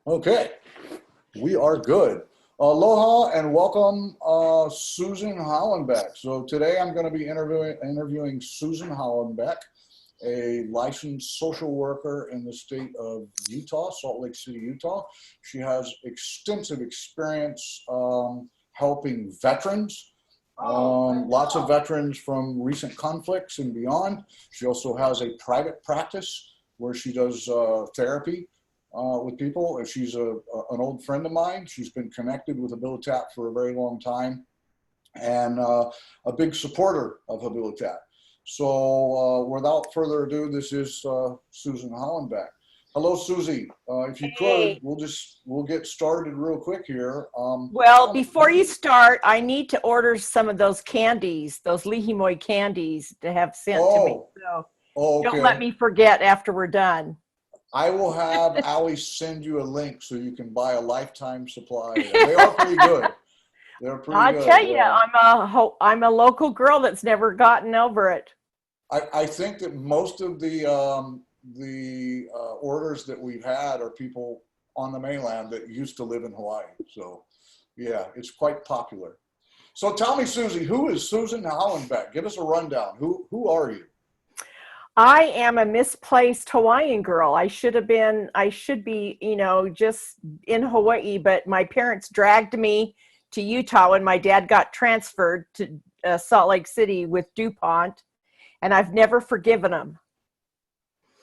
Okay, we are good. Aloha and welcome, Susan Hollenbeck. So today I'm going to be interviewing Susan Hollenbeck, a licensed social worker in the state of Utah, Salt Lake City, Utah. She has extensive experience helping veterans, lots of veterans from recent conflicts and beyond. She also has a private practice where she does therapy with people. She's an old friend of mine. She's been connected with Habilitat for a very long time and a big supporter of Habilitat. So without further ado, this is Susan Hollenbeck. Hello, Susie. If you could, Hey, we'll get started real quick here. well, before you start, I need to order some of those candies, those Lihimoy candies to have sent to me. Oh, So don't let okay. me forget after we're done. I will have Allie send you a link so you can buy a lifetime supply of them. They are pretty good. They're pretty I'll tell good. you, I'm a local girl that's never gotten over it. I think that most of the orders that we've had are people on the mainland that used to live in Hawaii. So yeah, it's quite popular. So tell me, Susie, who is Susan Hollenbeck? Give us a rundown. Who are you? I am a misplaced Hawaiian girl. I should be, just in Hawaii, but my parents dragged me to Utah when my dad got transferred to Salt Lake City with DuPont, and I've never forgiven them.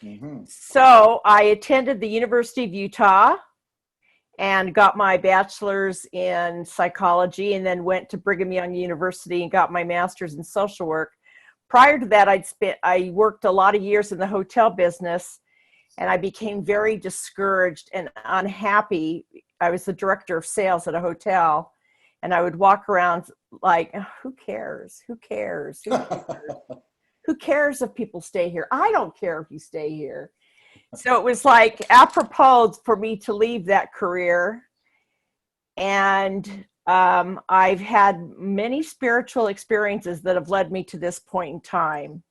Hmm. So I attended the University of Utah and got my bachelor's in psychology, and then went to Brigham Young University and got my master's in social work. Prior to that, I worked a lot of years in the hotel business, and I became very discouraged and unhappy. I was the director of sales at a hotel, and I would walk around like, "Oh, who cares? Who cares? Who cares? Who cares if people stay here? I don't care if you stay here." So it was like apropos for me to leave that career. And I've had many spiritual experiences that have led me to this point in time.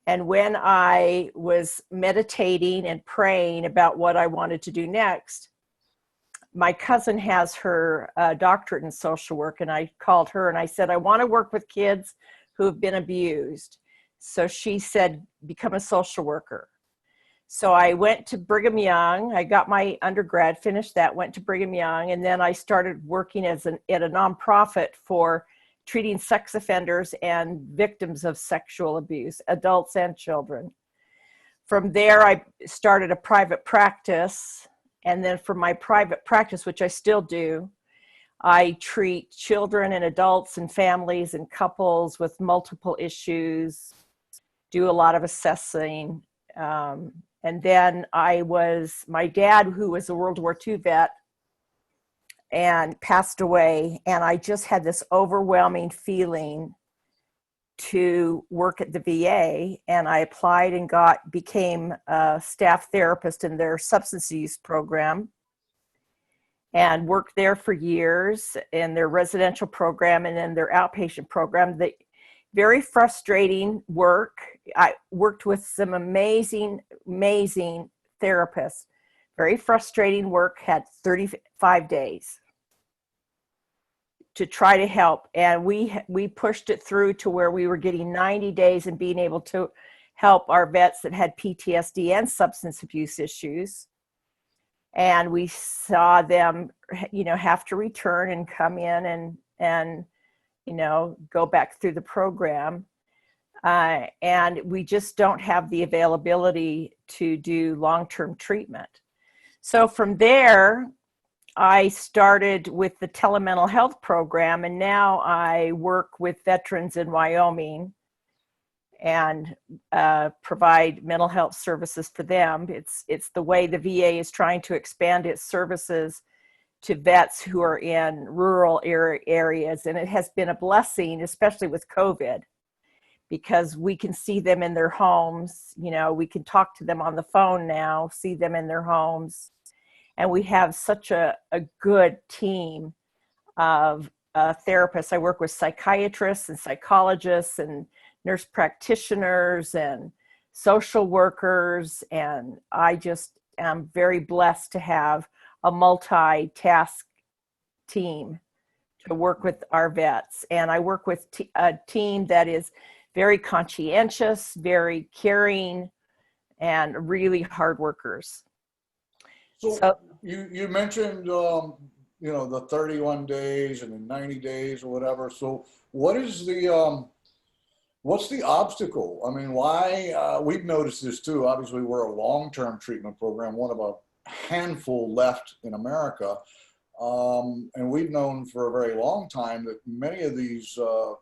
And when I was meditating and praying about what I wanted to do next, my cousin has her doctorate in social work, and I called her and I said, I want to work with kids who have been abused. So she said, become a social worker. So I went to Brigham Young. I got my undergrad, finished that, went to Brigham Young, and then I started working at a nonprofit for treating sex offenders and victims of sexual abuse, adults and children. From there, I started a private practice, and then from my private practice, which I still do, I treat children and adults and families and couples with multiple issues, do a lot of assessing. And then my dad, who was a World War II vet, and passed away. And I just had this overwhelming feeling to work at the VA. And I applied and became a staff therapist in their substance use program, and worked there for years in their residential program and then their outpatient program. Very frustrating work. I worked with some amazing therapists. Very frustrating work, had 35 days to try to help. And we pushed it through to where we were getting 90 days and being able to help our vets that had PTSD and substance abuse issues. And we saw them, have to return and come in and go back through the program. And we just don't have the availability to do long-term treatment. So from there, I started with the telemental health program, and now I work with veterans in Wyoming and provide mental health services for them. It's the way the VA is trying to expand its services to vets who are in rural areas. And it has been a blessing, especially with COVID, because we can see them in their homes. We can talk to them on the phone now, see them in their homes. And we have such a good team of therapists. I work with psychiatrists and psychologists and nurse practitioners and social workers. And I just am very blessed to have a multitask team to work with our vets. And I work with a team that is very conscientious, very caring, and really hard workers. So you mentioned, the 31 days and the 90 days or whatever. So what is what's the obstacle? I mean, why, we've noticed this too. Obviously, we're a long-term treatment program, one of a handful left in America. And we've known for a very long time that many of these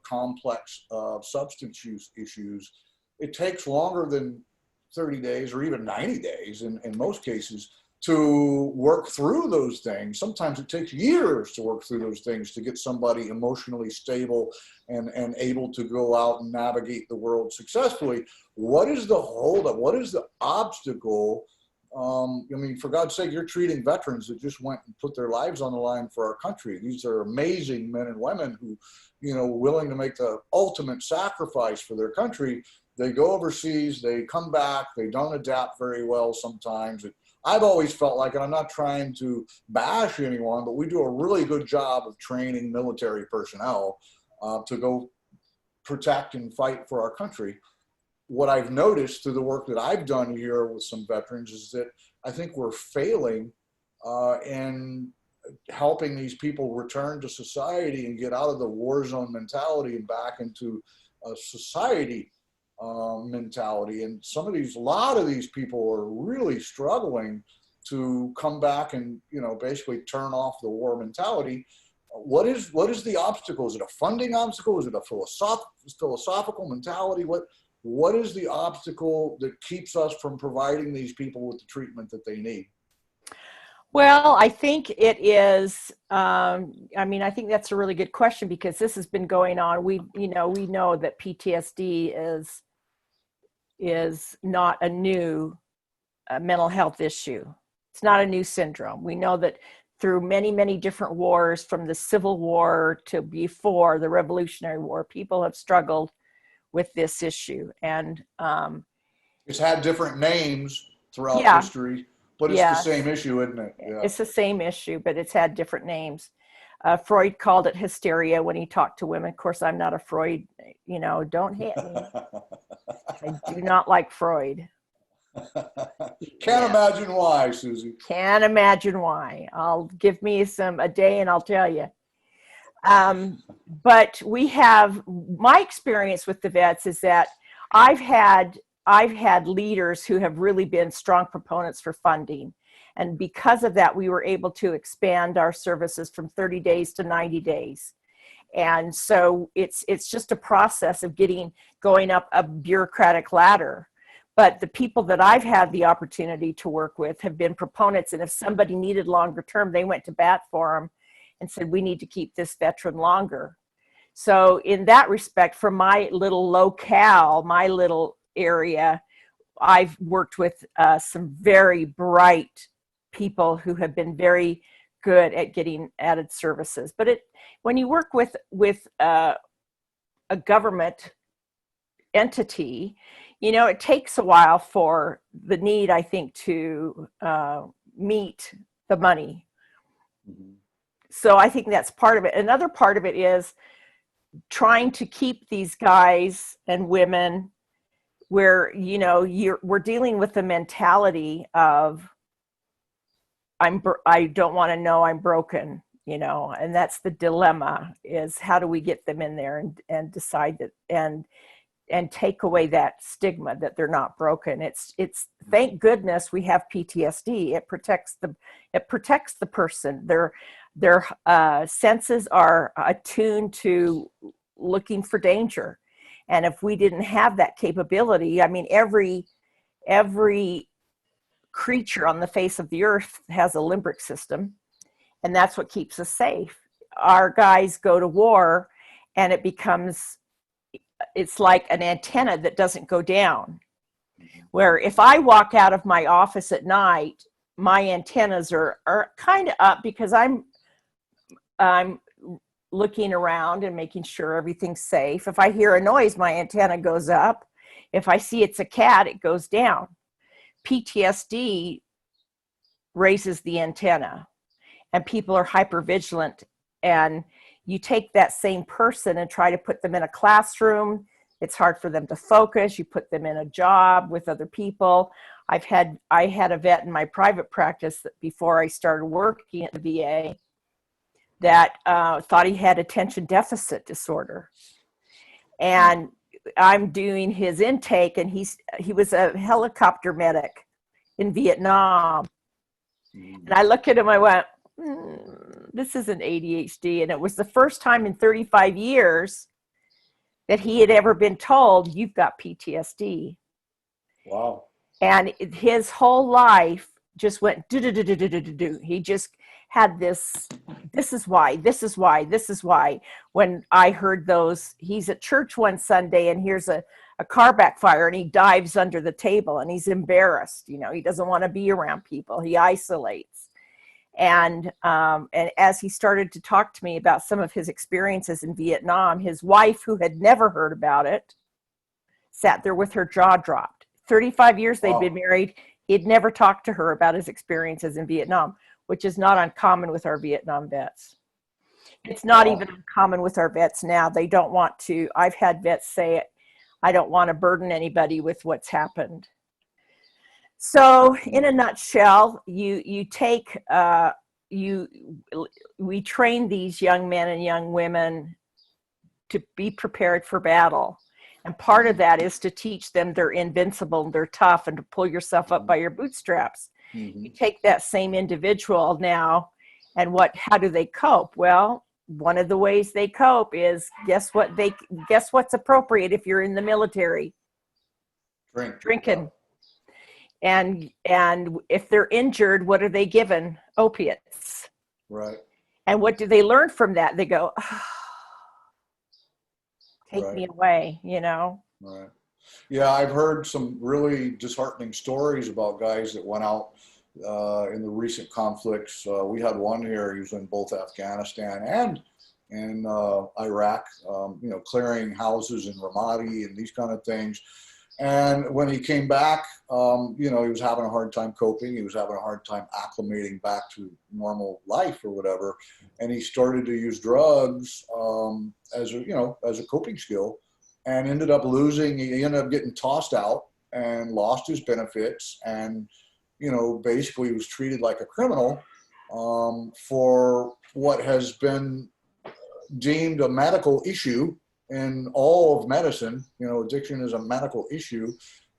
complex substance use issues, it takes longer than 30 days or even 90 days in most cases to work through those things. Sometimes it takes years to work through those things to get somebody emotionally stable and able to go out and navigate the world successfully. What is the holdup? What is the obstacle? I mean, for God's sake, you're treating veterans that just went and put their lives on the line for our country. These are amazing men and women who, willing to make the ultimate sacrifice for their country. They go overseas, they come back, they don't adapt very well sometimes. I've always felt like, and I'm not trying to bash anyone, but we do a really good job of training military personnel to go protect and fight for our country. What I've noticed through the work that I've done here with some veterans is that I think we're failing in helping these people return to society and get out of the war zone mentality and back into a society mentality. And a lot of these people are really struggling to come back and, basically turn off the war mentality. What is the obstacle? Is it a funding obstacle? Is it a philosophical mentality? What is the obstacle that keeps us from providing these people with the treatment that they need? Well, I think it is, I think that's a really good question because this has been going on. We know that PTSD is not a new mental health issue. It's not a new syndrome. We know that through many, many different wars, from the Civil War to before the Revolutionary War, people have struggled with this issue. And it's had different names throughout history, but it's the same issue, isn't it? Yeah. It's the same issue, but it's had different names. Freud called it hysteria when he talked to women. Of course, I'm not a Freud, don't hit me. I do not like Freud. Can't imagine why, Susie. Can't imagine why. Give me a day and I'll tell you. But my experience with the vets is that I've had leaders who have really been strong proponents for funding. And because of that, we were able to expand our services from 30 days to 90 days. And so it's just a process of going up a bureaucratic ladder. But the people that I've had the opportunity to work with have been proponents. And if somebody needed longer term, they went to bat for them and said, we need to keep this veteran longer. So in that respect, for my little locale, my little area, I've worked with some very bright people who have been very good at getting added services. But when you work with a government entity, it takes a while for the need, I think, to meet the money. Mm-hmm. So I think that's part of it. Another part of it is trying to keep these guys and women where, we're dealing with the mentality of, I don't want to know I'm broken, and that's the dilemma, is how do we get them in there and decide that and take away that stigma that they're not broken. It's thank goodness we have PTSD. It protects the person. Their senses are attuned to looking for danger. And if we didn't have that capability, every creature on the face of the earth has a limbic system, and that's what keeps us safe. Our guys go to war and it's like an antenna that doesn't go down, where if I walk out of my office at night, my antennas are kind of up because I'm looking around and making sure everything's safe. If I hear a noise, my antenna goes up. If I see it's a cat, it goes down. PTSD raises the antenna. and people are hypervigilant, and you take that same person and try to put them in a classroom. It's hard for them to focus. You put them in a job with other people. I had a vet in my private practice that before I started working at the VA that thought he had attention deficit disorder. And I'm doing his intake, and he was a helicopter medic in Vietnam. And I looked at him, I went, this isn't ADHD. And it was the first time in 35 years that he had ever been told, you've got PTSD. Wow. And his whole life just went do. He just had this is why. When I heard those, he's at church one Sunday and here's a car backfire, and he dives under the table, and he's embarrassed. He doesn't want to be around people. He isolates. And as he started to talk to me about some of his experiences in Vietnam, his wife, who had never heard about it, sat there with her jaw dropped. 35 years they'd been married. He'd never talked to her about his experiences in Vietnam, which is not uncommon with our Vietnam vets. It's not even uncommon with our vets now. They don't want to. I've had vets say it. I don't want to burden anybody with what's happened. So in a nutshell, we train these young men and young women to be prepared for battle. And part of that is to teach them they're invincible and they're tough, and to pull yourself up by your bootstraps. You take that same individual now, and how do they cope? Well, one of the ways they cope is guess what's appropriate if you're in the military? Drinking. And if they're injured, what are they given? Opiates. Right. And what do they learn from that? They go, take me away, Right. Yeah, I've heard some really disheartening stories about guys that went out in the recent conflicts. We had one here. He was in both Afghanistan and in Iraq, clearing houses in Ramadi and these kind of things. And when he came back, he was having a hard time coping. He was having a hard time acclimating back to normal life or whatever. And he started to use drugs as a coping skill, and ended up losing. He ended up getting tossed out and lost his benefits, and basically was treated like a criminal for what has been deemed a medical issue in all of medicine. Addiction is a medical issue,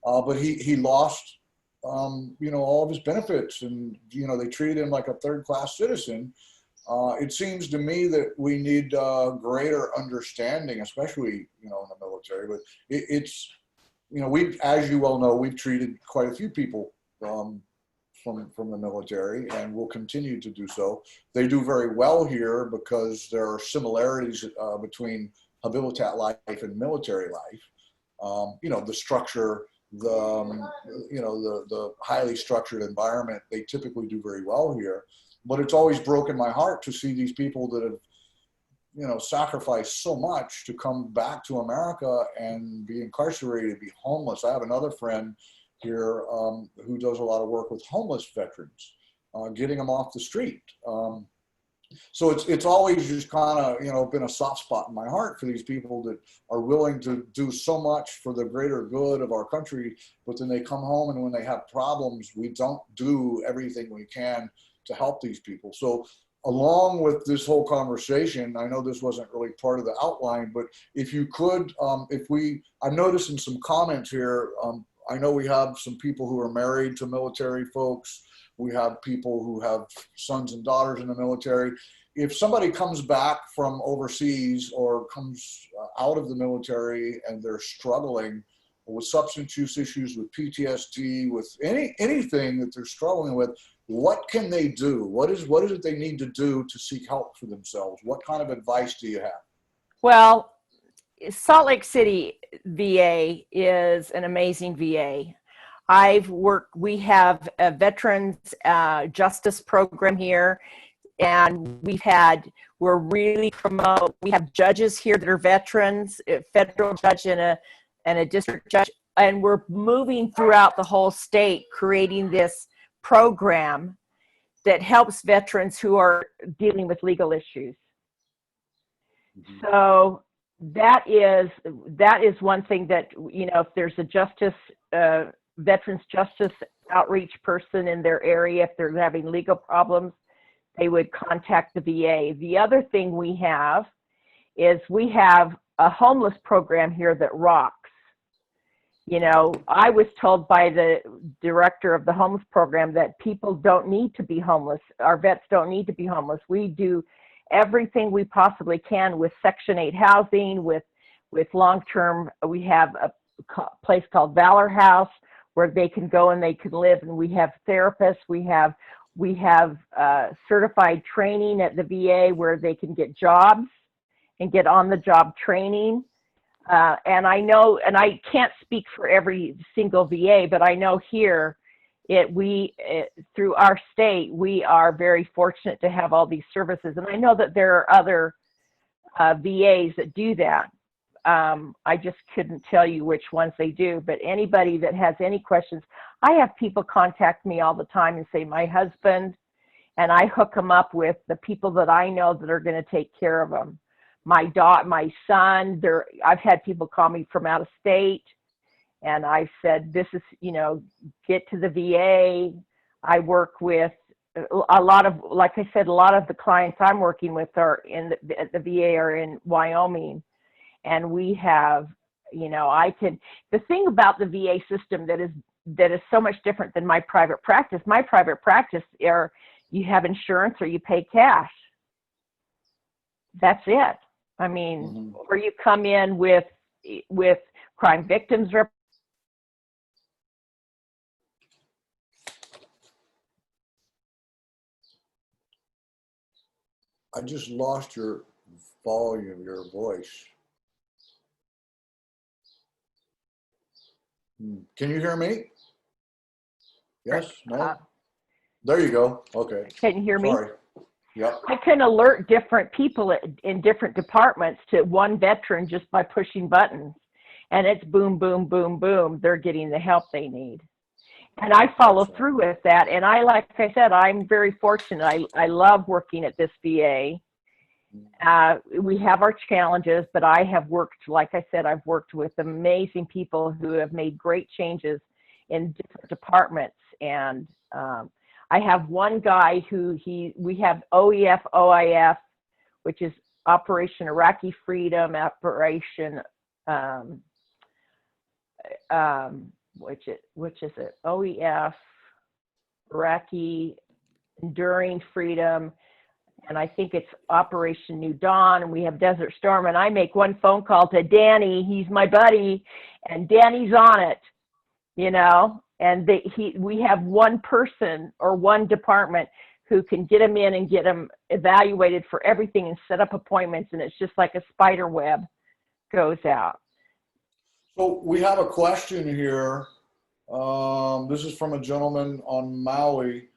but he lost, all of his benefits, and, they treated him like a third-class citizen. It seems to me that we need greater understanding, especially, in the military, but it's, as you well know, we've treated quite a few people from the military, and will continue to do so. They do very well here because there are similarities between habitat life and military life. The structure, the highly structured environment, they typically do very well here. But it's always broken my heart to see these people that have, sacrificed so much to come back to America and be incarcerated, be homeless. I have another friend here who does a lot of work with homeless veterans, getting them off the street. So it's always just kind of, been a soft spot in my heart for these people that are willing to do so much for the greater good of our country, but then they come home, and when they have problems, we don't do everything we can to help these people. So along with this whole conversation, I know this wasn't really part of the outline, but if you could, I'm noticing some comments here. I know we have some people who are married to military folks. We have people who have sons and daughters in the military. If somebody comes back from overseas or comes out of the military and they're struggling with substance use issues, with PTSD, with anything that they're struggling with, what can they do? What is it they need to do to seek help for themselves? What kind of advice do you have? Well, Salt Lake City VA is an amazing VA. We have a veterans justice program here, and we're really promote. We have judges here that are veterans, a federal judge and a district judge, and we're moving throughout the whole state, creating this program that helps veterans who are dealing with legal issues. So that is one thing that, you know, if there's a veterans justice outreach person in their area, if they're having legal problems, they would contact the VA. The other thing we have is we have a homeless program here that rocks. You know, I was told by the director of the homeless program that people don't need to be homeless. Our vets don't need to be homeless. We do everything we possibly can with Section 8 housing, with long-term. We have a place called Valor House where they can go and they can live, and we have therapists. We have certified training at the VA where they can get jobs and get on-the-job training. And I know, and I can't speak for every single VA, but I know here, through our state, we are very fortunate to have all these services. And I know that there are other VAs that do that. I just couldn't tell you which ones they do, but anybody that has any questions, I have people contact me all the time and say, my husband, and I hook them up with the people that I know that are going to take care of them. My son, I've had people call me from out of state, and I said, this is, you know, get to the VA. I work with a lot of, like I said, a lot of the clients I'm working with are at the VA are in Wyoming. And we have, you know, the thing about the VA system that is so much different than my private practice you have insurance or you pay cash. That's it. I mean, or you come in with crime victims. I just lost your volume, your voice. Can you hear me? Yes? No? There you go. Okay. Can you hear me? Sorry. Yep. I can alert different people in different departments to one veteran just by pushing buttons. And it's boom, boom, boom, boom. They're getting the help they need. And I follow through with that. And like I said, I'm very fortunate. I love working at this VA. We have our challenges, but I have worked, like I said, I've worked with amazing people who have made great changes in different departments. And I have one guy we have OEF, OIF, which is Operation Iraqi Freedom, Operation, which is it? OEF, Iraqi Enduring Freedom, and I think it's Operation New Dawn, and we have Desert Storm, and I make one phone call to Danny, he's my buddy, and Danny's on it, you know, and we have one person or one department who can get them in and get them evaluated for everything and set up appointments, and it's just like a spider web goes out. So we have a question here. This is from a gentleman on Maui.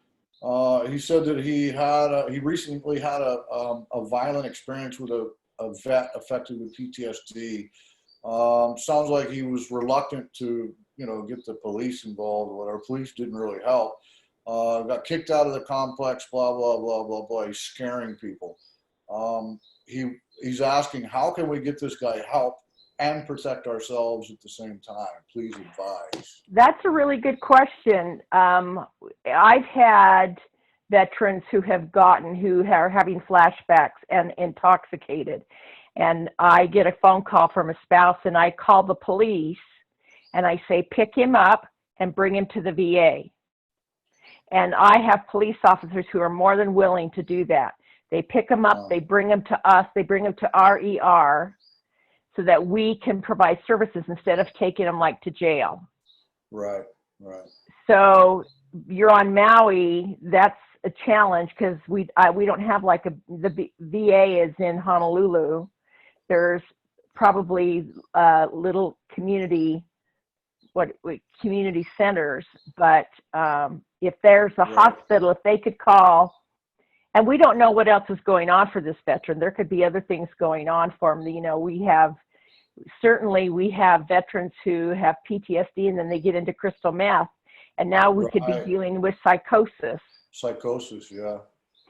He said that he recently had a violent experience with a vet affected with PTSD. Sounds like he was reluctant to, you know, get the police involved or whatever. Police didn't really help. Got kicked out of the complex, blah, blah, blah, blah, blah. He's scaring people. He's asking, how can we get this guy help and protect ourselves at the same time? Please advise. That's a really good question. I've had veterans who are having flashbacks and intoxicated. And I get a phone call from a spouse, and I call the police and I say, pick him up and bring him to the VA. And I have police officers who are more than willing to do that. They pick him up, they bring him to us, they bring him to our ER so that we can provide services instead of taking them like to jail. Right, right. So you're on Maui, that's a challenge because we don't have the VA is in Honolulu. There's probably little community centers, but if there's a hospital, if they could call, and we don't know what else is going on for this veteran. There could be other things going on for him. You know, we have veterans who have PTSD and then they get into crystal meth, and now we could be dealing with psychosis. Psychosis, yeah.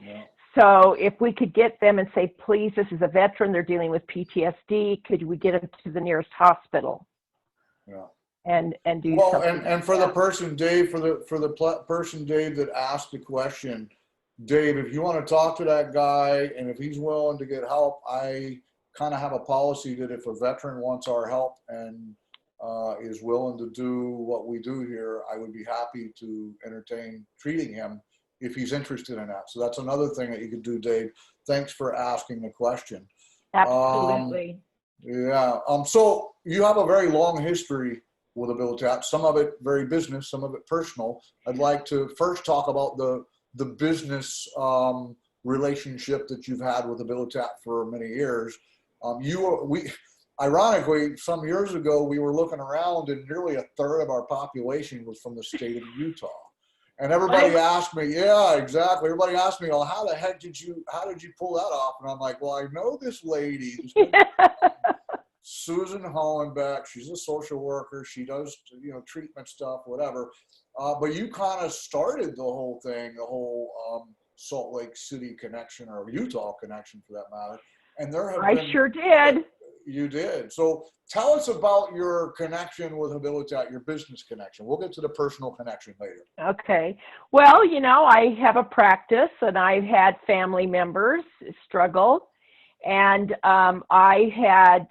Yeah. So if we could get them and say, please, this is a veteran, they're dealing with PTSD, could we get them to the nearest hospital Yeah. and do Well, something and like for the that? person, Dave, person, Dave, that asked the question, Dave, if you want to talk to that guy and if he's willing to get help, I kind of have a policy that if a veteran wants our help and is willing to do what we do here, I would be happy to entertain treating him if he's interested in that. So that's another thing that you could do, Dave. Thanks for asking the question. Um, Absolutely. yeah. So you have a very long history with Abilitap, some of it very business, some of it personal. I'd like to first talk about the business relationship that you've had with Abilitap for many years. Ironically, some years ago, we were looking around and nearly a third of our population was from the state of Utah. And everybody What? asked me, yeah, exactly. Everybody asked me, well, how did you pull that off? And I'm like, well, I know this lady, this lady Susan Hollenbeck. She's a social worker. She does, treatment stuff, whatever. But you kind of started the whole thing, the whole Salt Lake City connection or Utah connection for that matter. And there have I been, sure did. you did. So tell us about your connection with Abilitap, your business connection. We'll get to the personal connection later. Okay. Well, I have a practice and I've had family members struggle. And I had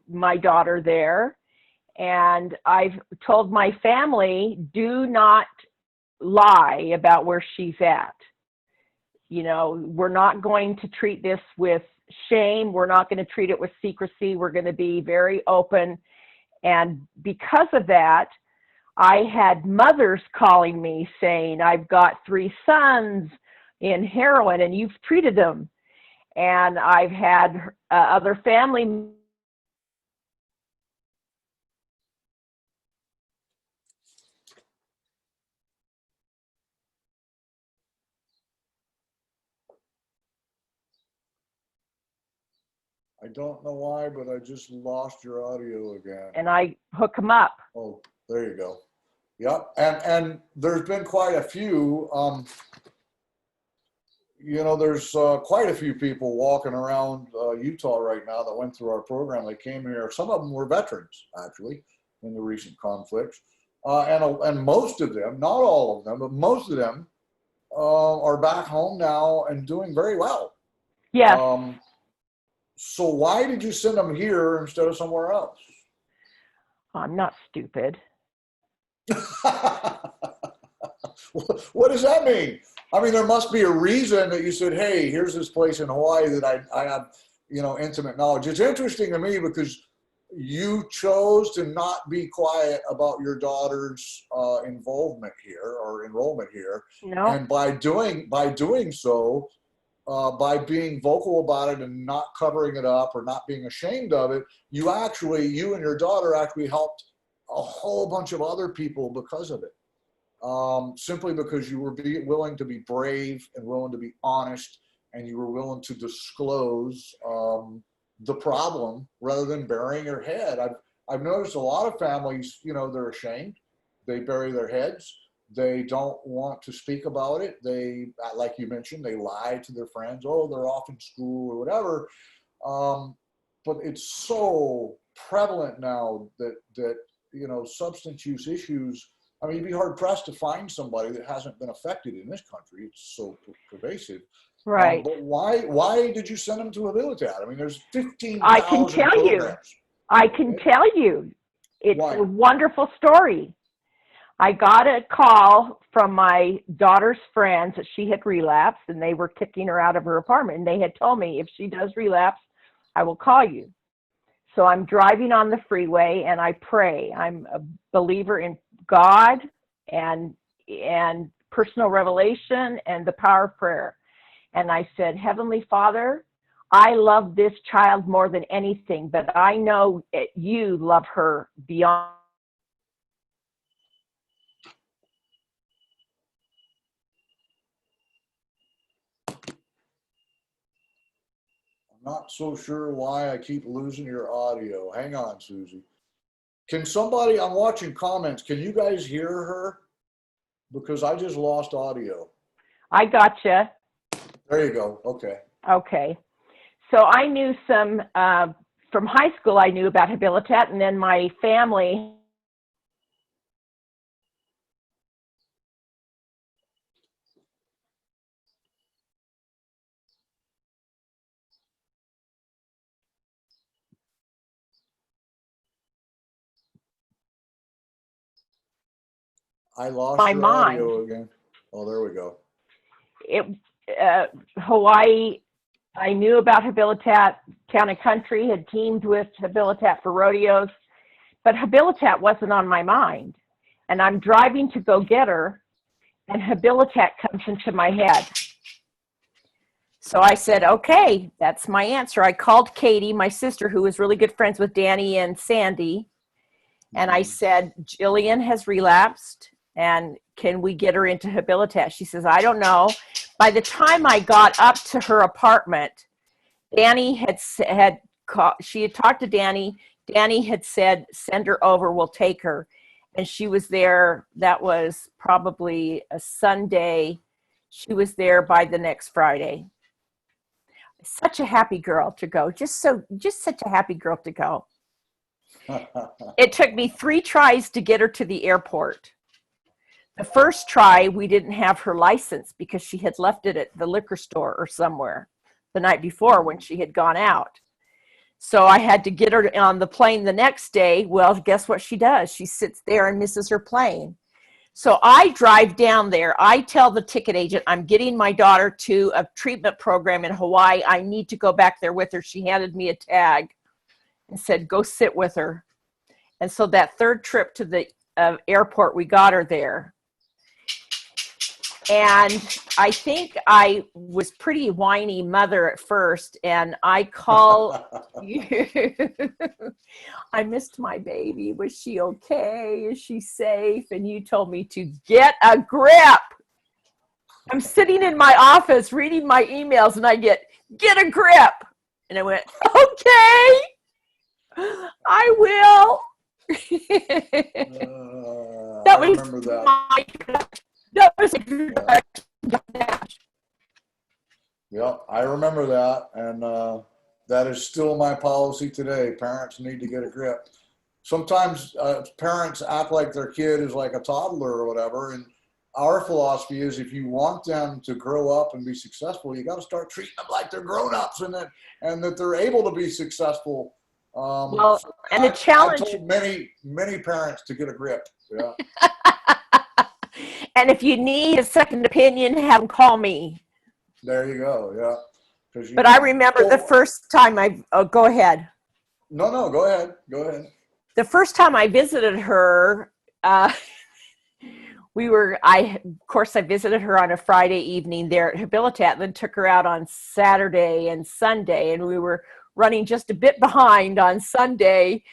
my daughter there. And I've told my family, do not lie about where she's at. We're not going to treat this with shame. We're not going to treat it with secrecy. We're going to be very open. And because of that, I had mothers calling me saying, I've got 3 sons in heroin and you've treated them. And I've had other family I don't know why, but I just lost your audio again. and I hook them up. Oh, there you go. Yep. And there's been quite a few, there's quite a few people walking around Utah right now that went through our program. They came here. Some of them were veterans, actually, in the recent conflicts. And most of them, not all of them, but most of them are back home now and doing very well. Yes. So why did you send them here instead of somewhere else? I'm not stupid. What does that mean? I mean, there must be a reason that you said, hey, here's this place in Hawaii that I have, intimate knowledge. It's interesting to me because you chose to not be quiet about your daughter's involvement here or enrollment here. No. And by doing so, by being vocal about it and not covering it up or not being ashamed of it, you and your daughter actually helped a whole bunch of other people because of it. Simply because you were willing to be brave and willing to be honest, and you were willing to disclose the problem rather than burying your head. I've noticed a lot of families, they're ashamed. They bury their heads. They don't want to speak about it. They, like you mentioned, they lie to their friends. Oh, they're off in school or whatever. But it's so prevalent now that substance use issues. I mean, you'd be hard pressed to find somebody that hasn't been affected in this country. It's so pervasive. Right. But why did you send them to Abilitap? I mean, there's 15,000 I can tell programs. I can tell you. It's Why? a wonderful story. I got a call from my daughter's friends that she had relapsed and they were kicking her out of her apartment. And they had told me, if she does relapse, I will call you. So I'm driving on the freeway and I pray. I'm a believer in God and personal revelation and the power of prayer. And I said, Heavenly Father, I love this child more than anything, but I know that you love her beyond. Not so sure why I keep losing your audio. Hang on, Susie. Can somebody, I'm watching comments, can you guys hear her? because I just lost audio. I gotcha. There you go. Okay. Okay. So I knew some, from high school, I knew about Habilitat, and then my family. I lost My your mind. audio again. Oh, there we go. Hawaii, I knew about Habilitat. Town and Country had teamed with Habilitat for rodeos, but Habilitat wasn't on my mind. And I'm driving to go get her, and Habilitat comes into my head. So I said, okay, that's my answer. I called Katie, my sister, who was really good friends with Danny and Sandy, and I said, Jillian has relapsed, and can we get her into Habilitat? She says, I don't know. By the time I got up to her apartment, Danny she had talked to Danny. Danny had said, send her over, we'll take her. And she was there. That was probably a Sunday. She was there by the next Friday. Such a happy girl to go. Just such a happy girl to go. It took me 3 tries to get her to the airport. The first try, we didn't have her license because she had left it at the liquor store or somewhere the night before when she had gone out. So I had to get her on the plane the next day. Well, guess what she does? She sits there and misses her plane. So I drive down there. I tell the ticket agent, I'm getting my daughter to a treatment program in Hawaii. I need to go back there with her. She handed me a tag and said, go sit with her. And so that third trip to the airport, we got her there. And I think I was pretty whiny mother at first, and I called you. I missed my baby. Was she okay? Is she safe? And you told me to get a grip. I'm sitting in my office reading my emails, and I get a grip. And I went, okay, I will. That I was remember that. That was Yeah, I remember that, and that is still my policy today. Parents need to get a grip. Sometimes parents act like their kid is like a toddler or whatever, and our philosophy is if you want them to grow up and be successful, you got to start treating them like they're grown-ups and that they're able to be successful. Well, and the challenge. I told many parents to get a grip. Yeah. And if you need a second opinion, have them call me. There you go. Yeah. But I remember the first time go ahead. No, go ahead. Go ahead. The first time I visited her, of course, I visited her on a Friday evening there at Habilitat, then took her out on Saturday and Sunday, and we were running just a bit behind on Sunday,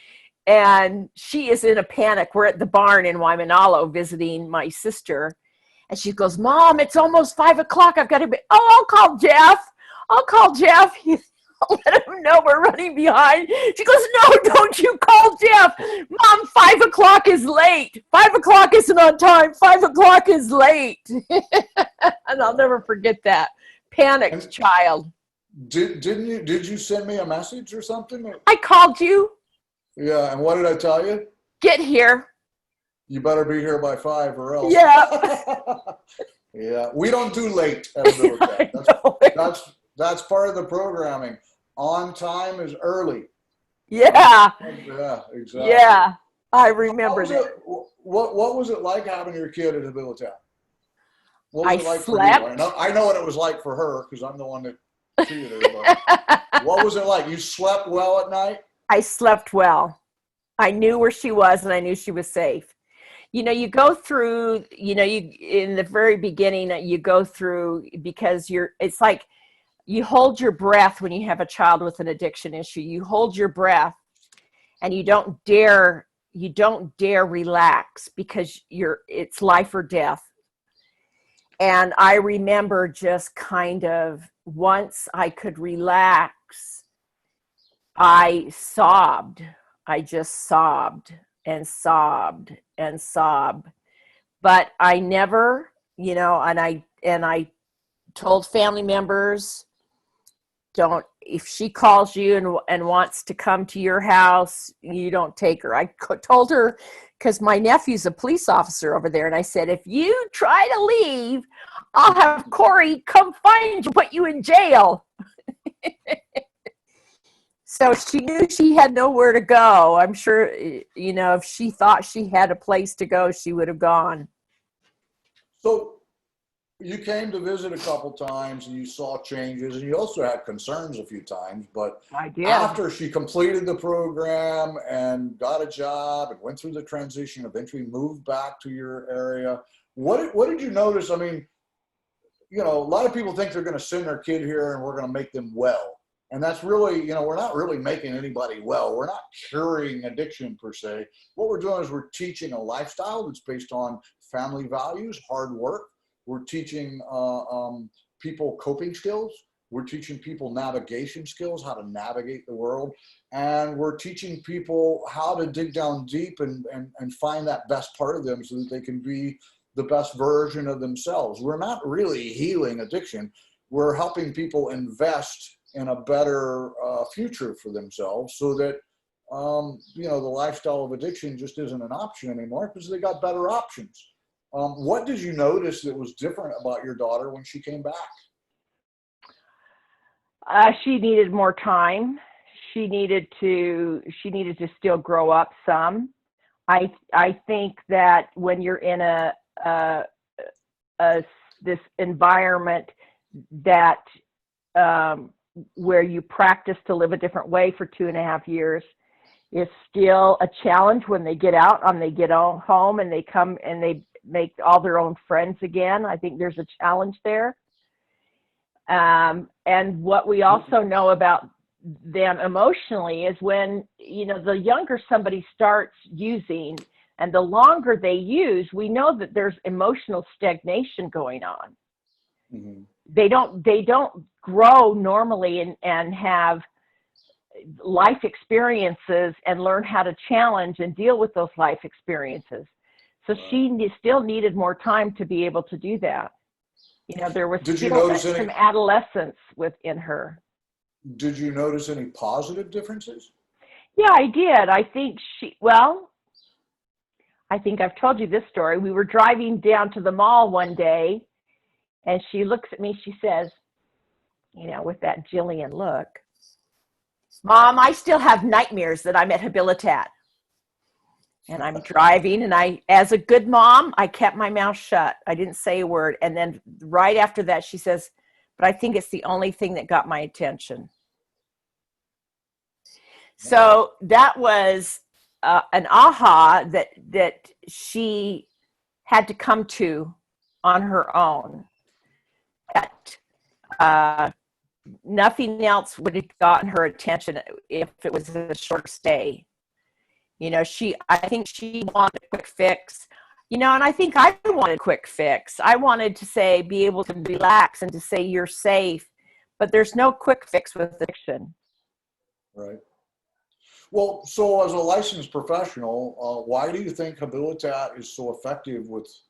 and she is in a panic. We're at the barn in Waimanalo visiting my sister, and she goes, Mom, it's almost 5 o'clock. I've got to be, I'll call Jeff. I'll let him know we're running behind. She goes, no, don't you call Jeff. Mom, 5 o'clock is late. 5 o'clock isn't on time. 5 o'clock is late. And I'll never forget that. Panicked child. Did you send me a message or something? I called you. Yeah, and what did I tell you? Get here. You better be here by 5 or else. Yeah. Yeah, we don't do late at that's part of the programming. On time is early. Yeah. Yeah, exactly. Yeah, I remember that. What was it like having your kid at Habilitat? What was it like slept. for you? I know what it was like for her because I'm the one that treated her. But what was it like? You slept well at night? I slept well. I knew where she was, and I knew she was safe. You go through, in the very beginning, you go through because it's like you hold your breath when you have a child with an addiction issue. You hold your breath and you don't dare relax because it's life or death. And I remember just kind of once I could relax, I sobbed. I just sobbed and sobbed and sobbed. but I never, and I told family members, don't, if she calls you and wants to come to your house, you don't take her. I told her, because my nephew's a police officer over there, and I said, if you try to leave, I'll have Corey come find you, put you in jail. So she knew she had nowhere to go. I'm sure, if she thought she had a place to go, she would have gone. So you came to visit a couple times and you saw changes, and you also had concerns a few times, but I did. After she completed the program and got a job and went through the transition, eventually moved back to your area, what did you notice? I mean, a lot of people think they're going to send their kid here and we're going to make them well. And that's really, we're not really making anybody well. We're not curing addiction per se. What we're doing is we're teaching a lifestyle that's based on family values, hard work. We're teaching people coping skills. We're teaching people navigation skills, how to navigate the world. And we're teaching people how to dig down deep and find that best part of them so that they can be the best version of themselves. We're not really healing addiction. We're helping people invest in a better future for themselves so that, the lifestyle of addiction just isn't an option anymore because they got better options. What did you notice that was different about your daughter when she came back? She needed more time. She needed to still grow up some. I think that when you're in this environment that where you practice to live a different way for 2.5 years, is still a challenge when they get out and they get home and they come and they make all their own friends again. I think there's a challenge there. And what we also know about them emotionally is when, the younger somebody starts using and the longer they use, we know that there's emotional stagnation going on. Mm-hmm. They don't grow normally and have life experiences and learn how to challenge and deal with those life experiences. So she still needed more time to be able to do that. There was still some adolescence within her. Did you notice any positive differences? Yeah, I did. I think I think I've told you this story. We were driving down to the mall one day, and she looks at me, she says, with that Jillian look, "Mom, I still have nightmares that I'm at Habilitat." And I'm driving, and as a good mom, I kept my mouth shut. I didn't say a word. And then right after that, she says, "But I think it's the only thing that got my attention." So that was an aha that she had to come to on her own. That nothing else would have gotten her attention if it was a short stay. I think she wanted a quick fix, and I think I wanted a quick fix. I wanted to be able to relax and to say you're safe, but there's no quick fix with addiction. Right. Well, so as a licensed professional, why do you think Habilitat is so effective because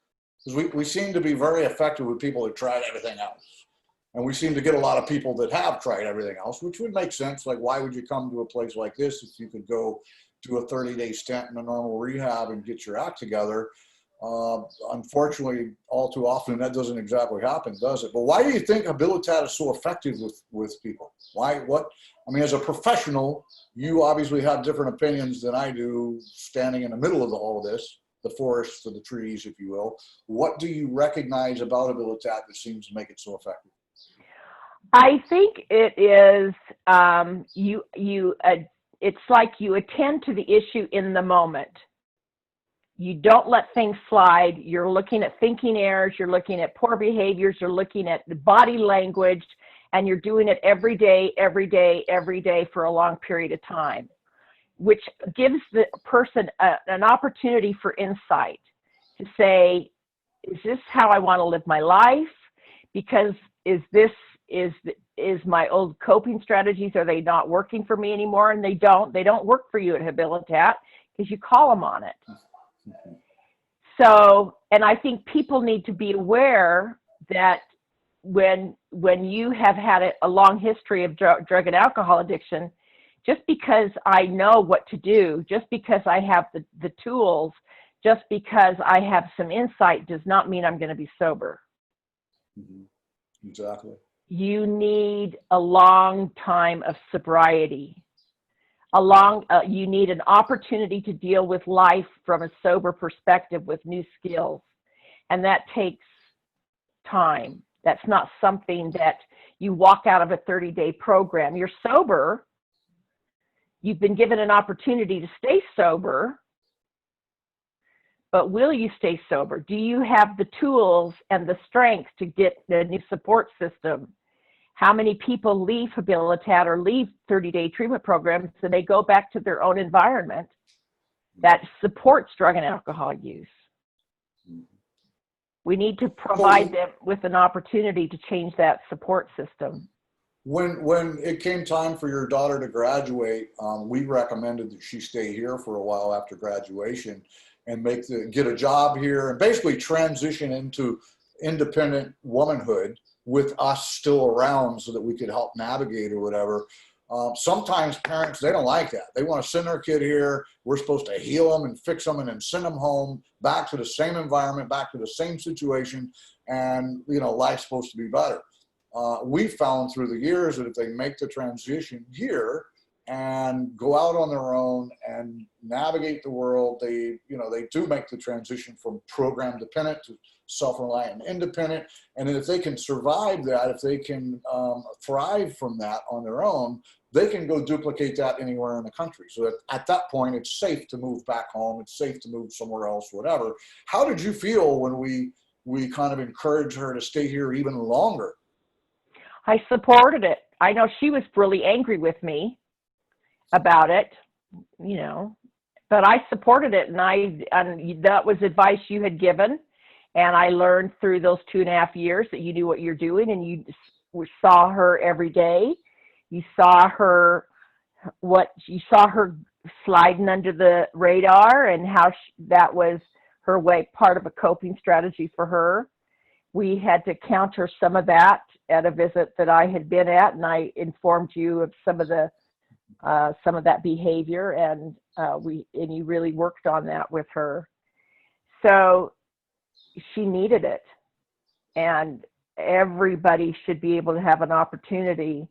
we seem to be very effective with people that tried everything else. And we seem to get a lot of people that have tried everything else, which would make sense. Like, why would you come to a place like this if you could go do a 30-day stint in a normal rehab and get your act together? Unfortunately, all too often that doesn't exactly happen, does it? But why do you think Habilitat is so effective with people? As a professional, you obviously have different opinions than I do standing in the middle of all of this, the forest of the trees, if you will. What do you recognize about Habilitat that seems to make it so effective? I think it is it's like you attend to the issue in the moment. You don't let things slide. You're looking at thinking errors. You're looking at poor behaviors. You're looking at the body language, and you're doing it every day for a long period of time, which gives the person an opportunity for insight to say, is this how I want to live my life? Because is my old coping strategies, are they not working for me anymore? And they don't work for you at Habilitat because you call them on it. So, and I think people need to be aware that when you have had a long history of drug and alcohol addiction, just because I know what to do, just because I have the tools, just because I have some insight does not mean I'm going to be sober. Mm-hmm. Exactly. You need a long time of sobriety. You need an opportunity to deal with life from a sober perspective with new skills. And that takes time. That's not something that you walk out of a 30-day program. You're sober. You've been given an opportunity to stay sober. But will you stay sober? Do you have the tools and the strength to get a new support system? How many people leave Habilitat or leave 30-day treatment programs and they go back to their own environment that supports drug and alcohol use? We need to provide them with an opportunity to change that support system. When it came time for your daughter to graduate, we recommended that she stay here for a while after graduation and get a job here and basically transition into independent womanhood with us still around so that we could help navigate or whatever. Sometimes parents, they don't like that. They want to send their kid here. We're supposed to heal them and fix them and then send them home back to the same environment, back to the same situation. And, life's supposed to be better. We found through the years that if they make the transition here and go out on their own and navigate the world, they do make the transition from program dependent to self-reliant and independent. And if they can survive that, if they can thrive from that on their own, they can go duplicate that anywhere in the country. So at that point, it's safe to move back home. It's safe to move somewhere else, whatever. How did you feel when we kind of encouraged her to stay here even longer? I supported it. I know she was really angry with me about it, but I supported it, and that was advice you had given, and I learned through those 2.5 years that you knew what you're doing, and you saw her every day. You saw her sliding under the radar, and how that was her way, part of a coping strategy for her. We had to counter some of that at a visit that I had been at, and I informed you of some of that behavior, and you really worked on that with her. So she needed it, and everybody should be able to have an opportunity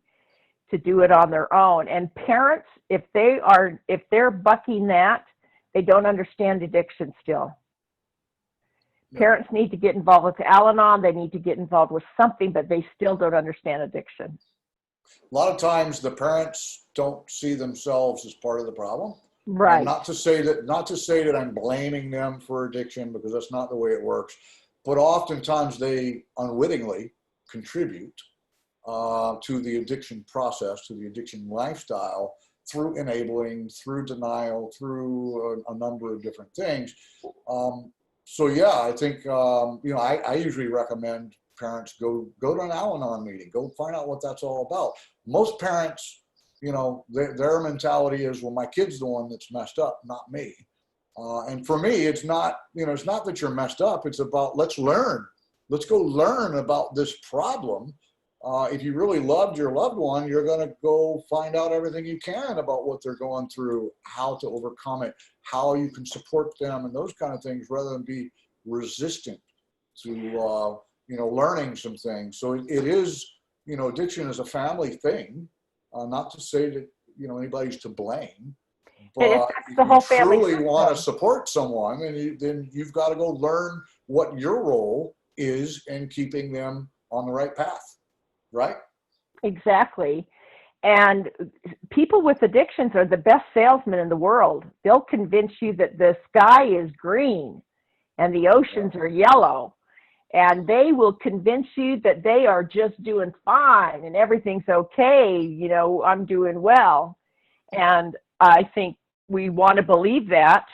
to do it on their own. And parents, if they're bucking that, they don't understand addiction still. Parents need to get involved with Al-Anon. They need to get involved with something, but they still don't understand addiction. A lot of times the parents don't see themselves as part of the problem. Right. And not to say that I'm blaming them for addiction, because that's not the way it works. But oftentimes they unwittingly contribute to the addiction process, to the addiction lifestyle, through enabling, through denial, through a number of different things. So yeah, I think, I usually recommend parents go to an Al-Anon meeting, go find out what that's all about. Most parents, their mentality is, well, my kid's the one that's messed up, not me. And for me, it's not that you're messed up. It's about, let's go learn about this problem. If you really loved your loved one, you're going to go find out everything you can about what they're going through, how to overcome it, how you can support them, and those kind of things, rather than be resistant to, learning some things. So it is, addiction is a family thing, not to say that, anybody's to blame. But if you truly want to support someone, then you've got to go learn what your role is in keeping them on the right path. Right? Exactly. And people with addictions are the best salesmen in the world. They'll convince you that the sky is green and the oceans are yellow. And they will convince you that they are just doing fine and everything's okay. I'm doing well. And I think we want to believe that,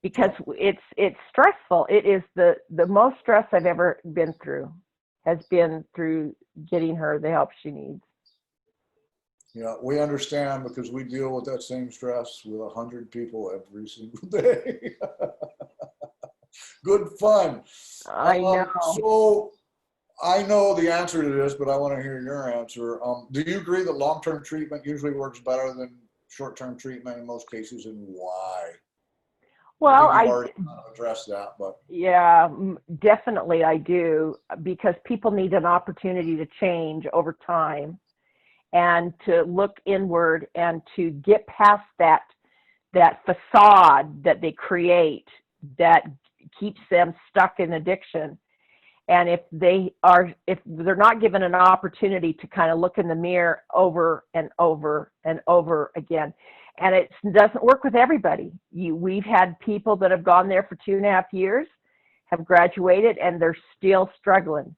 because it's stressful. It is the most stress I've ever been through. Has been through getting her the help she needs. Yeah, we understand because we deal with that same stress with 100 people every single day. Good fun. I know. So I know the answer to this, but I want to hear your answer. Do you agree that long-term treatment usually works better than short-term treatment in most cases, and why? I Well, think you've already kind of addressed that, but yeah, definitely I do, because people need an opportunity to change over time and to look inward and to get past that facade that they create that keeps them stuck in addiction. And if they're not given an opportunity to kind of look in the mirror over and over and over again, and it doesn't work with everybody. We've had people that have gone there for 2.5 years, have graduated, and they're still struggling.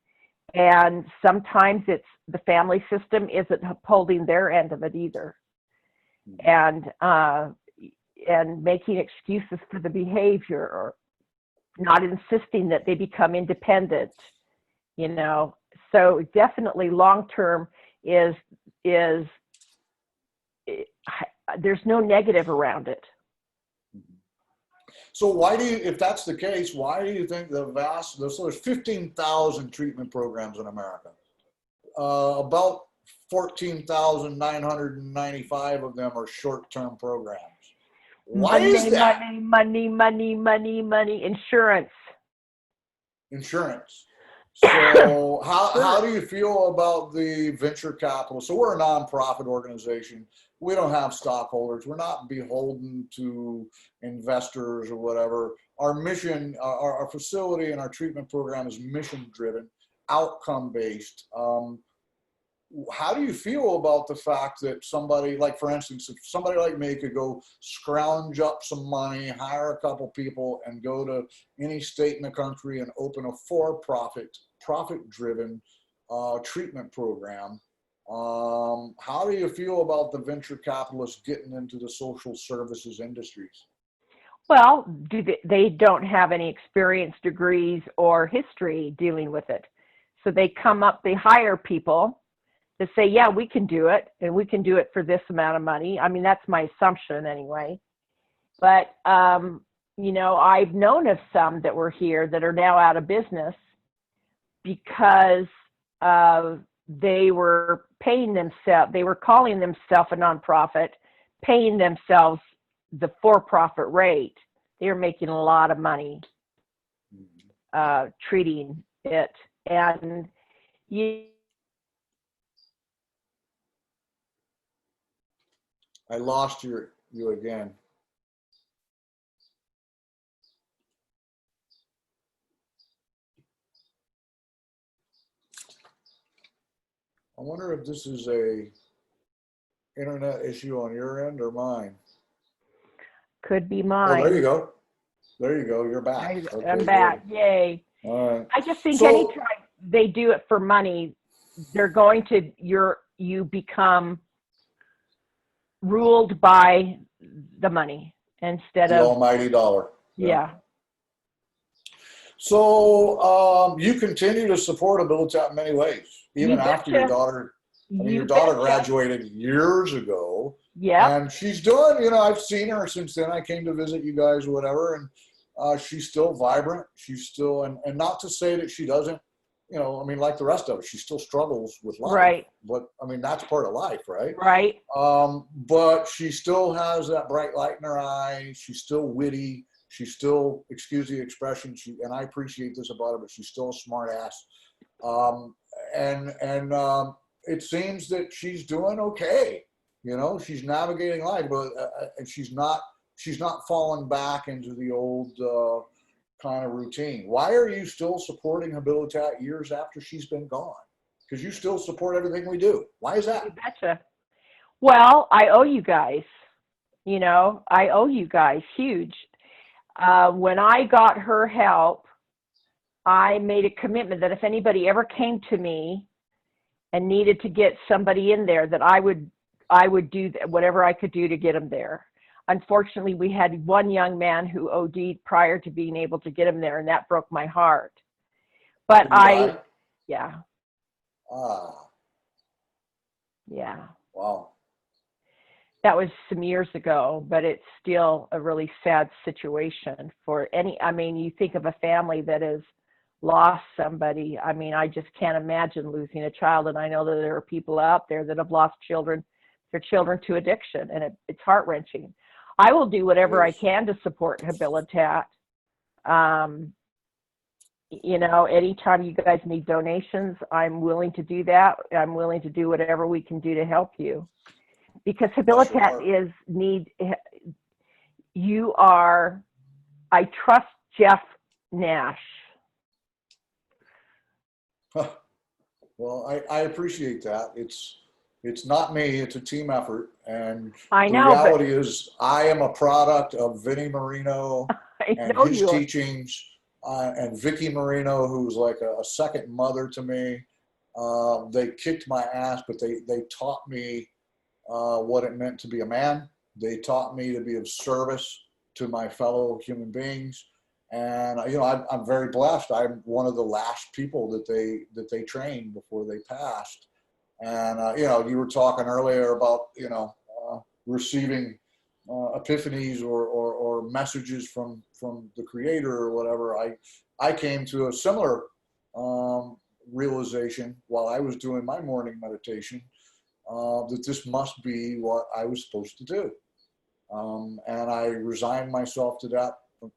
And sometimes it's the family system isn't upholding their end of it either, and making excuses for the behavior, or not insisting that they become independent, you know. So definitely long term is there's no negative around it. so why do you, if that's the case, why do you think so there's 15,000 treatment programs in America. About 14,995 of them are short-term programs. Why is that? Money. Insurance. Insurance. So how do you feel about the venture capital? So we're a nonprofit organization. We don't have stockholders. We're not beholden to investors or whatever. Our mission, our facility and our treatment program is mission driven, outcome based. How do you feel about the fact that somebody, like for instance, if somebody like me could go scrounge up some money, hire a couple people, and go to any state in the country and open a for-profit, profit-driven treatment program? How do you feel about the venture capitalists getting into the social services industries? Well, they don't have any experience, degrees, or history dealing with it. So they hire people to say, yeah, we can do it, and we can do it for this amount of money. I mean, that's my assumption anyway. But, you know, I've known of some that were here that are now out of business because they were paying themselves, they were calling themselves a nonprofit, paying themselves the for-profit rate. They were making a lot of money treating it. And I lost you again. I wonder if this is a internet issue on your end or mine. could be Oh, mine. there you go. There you go. You're back. Okay, I'm back. good. Yay. All right. I just think So, anytime they do it for money, they're going to, you become ruled by the money instead the of, almighty dollar. yeah. So you continue to support Abilitat in many ways, You even after your betcha. daughter. I mean, You your daughter betcha. graduated years ago, Yep. and she's doing. You know, I've seen her since then. I came to visit you guys, or whatever, and she's still vibrant. She's still, and not to say that she doesn't. You know, I mean, like the rest of us, she still struggles with life. Right. But I mean, that's part of life, right? Right. But she still has that bright light in her eye. She's still witty. She's still, excuse the expression, and I appreciate this about her, but she's still a smart ass. And it seems that she's doing okay. You know, she's navigating life, but and she's not falling back into the old kind of routine. Why are you still supporting Abilitat years after she's been gone? Because you still support everything we do. Why is that? You betcha. Well, I owe you guys. You know, I owe you guys huge. When I got her help, I made a commitment that if anybody ever came to me and needed to get somebody in there, that I would do whatever I could do to get them there. Unfortunately, we had one young man who OD'd prior to being able to get him there, and that broke my heart. But yeah. Ah. Yeah. Wow. that was some years ago, but it's still a really sad situation for any, I mean, you think of a family that has lost somebody. I mean, I just can't imagine losing a child. And I know that there are people out there that have lost their children to addiction, and it's heart-wrenching. I will do whatever I can to support Habilitat. You know, anytime you guys need donations, I'm willing to do that. I'm willing to do whatever we can do to help you. Because Habilitat is I trust Jeff Nash. Well, I appreciate that. It's not me, it's a team effort. And I the know, reality is I am a product of Vinnie Marino and his teachings, and Vicky Marino, who's like a second mother to me. They kicked my ass, but they taught me what it meant to be a man. They taught me to be of service to my fellow human beings. And, you know, I'm very blessed. I'm one of the last people that they trained before they passed. And, you know, you were talking earlier about, you know, receiving epiphanies or messages from the creator or whatever. I came to a similar realization while I was doing my morning meditation, that this must be what I was supposed to do. And I resigned myself to that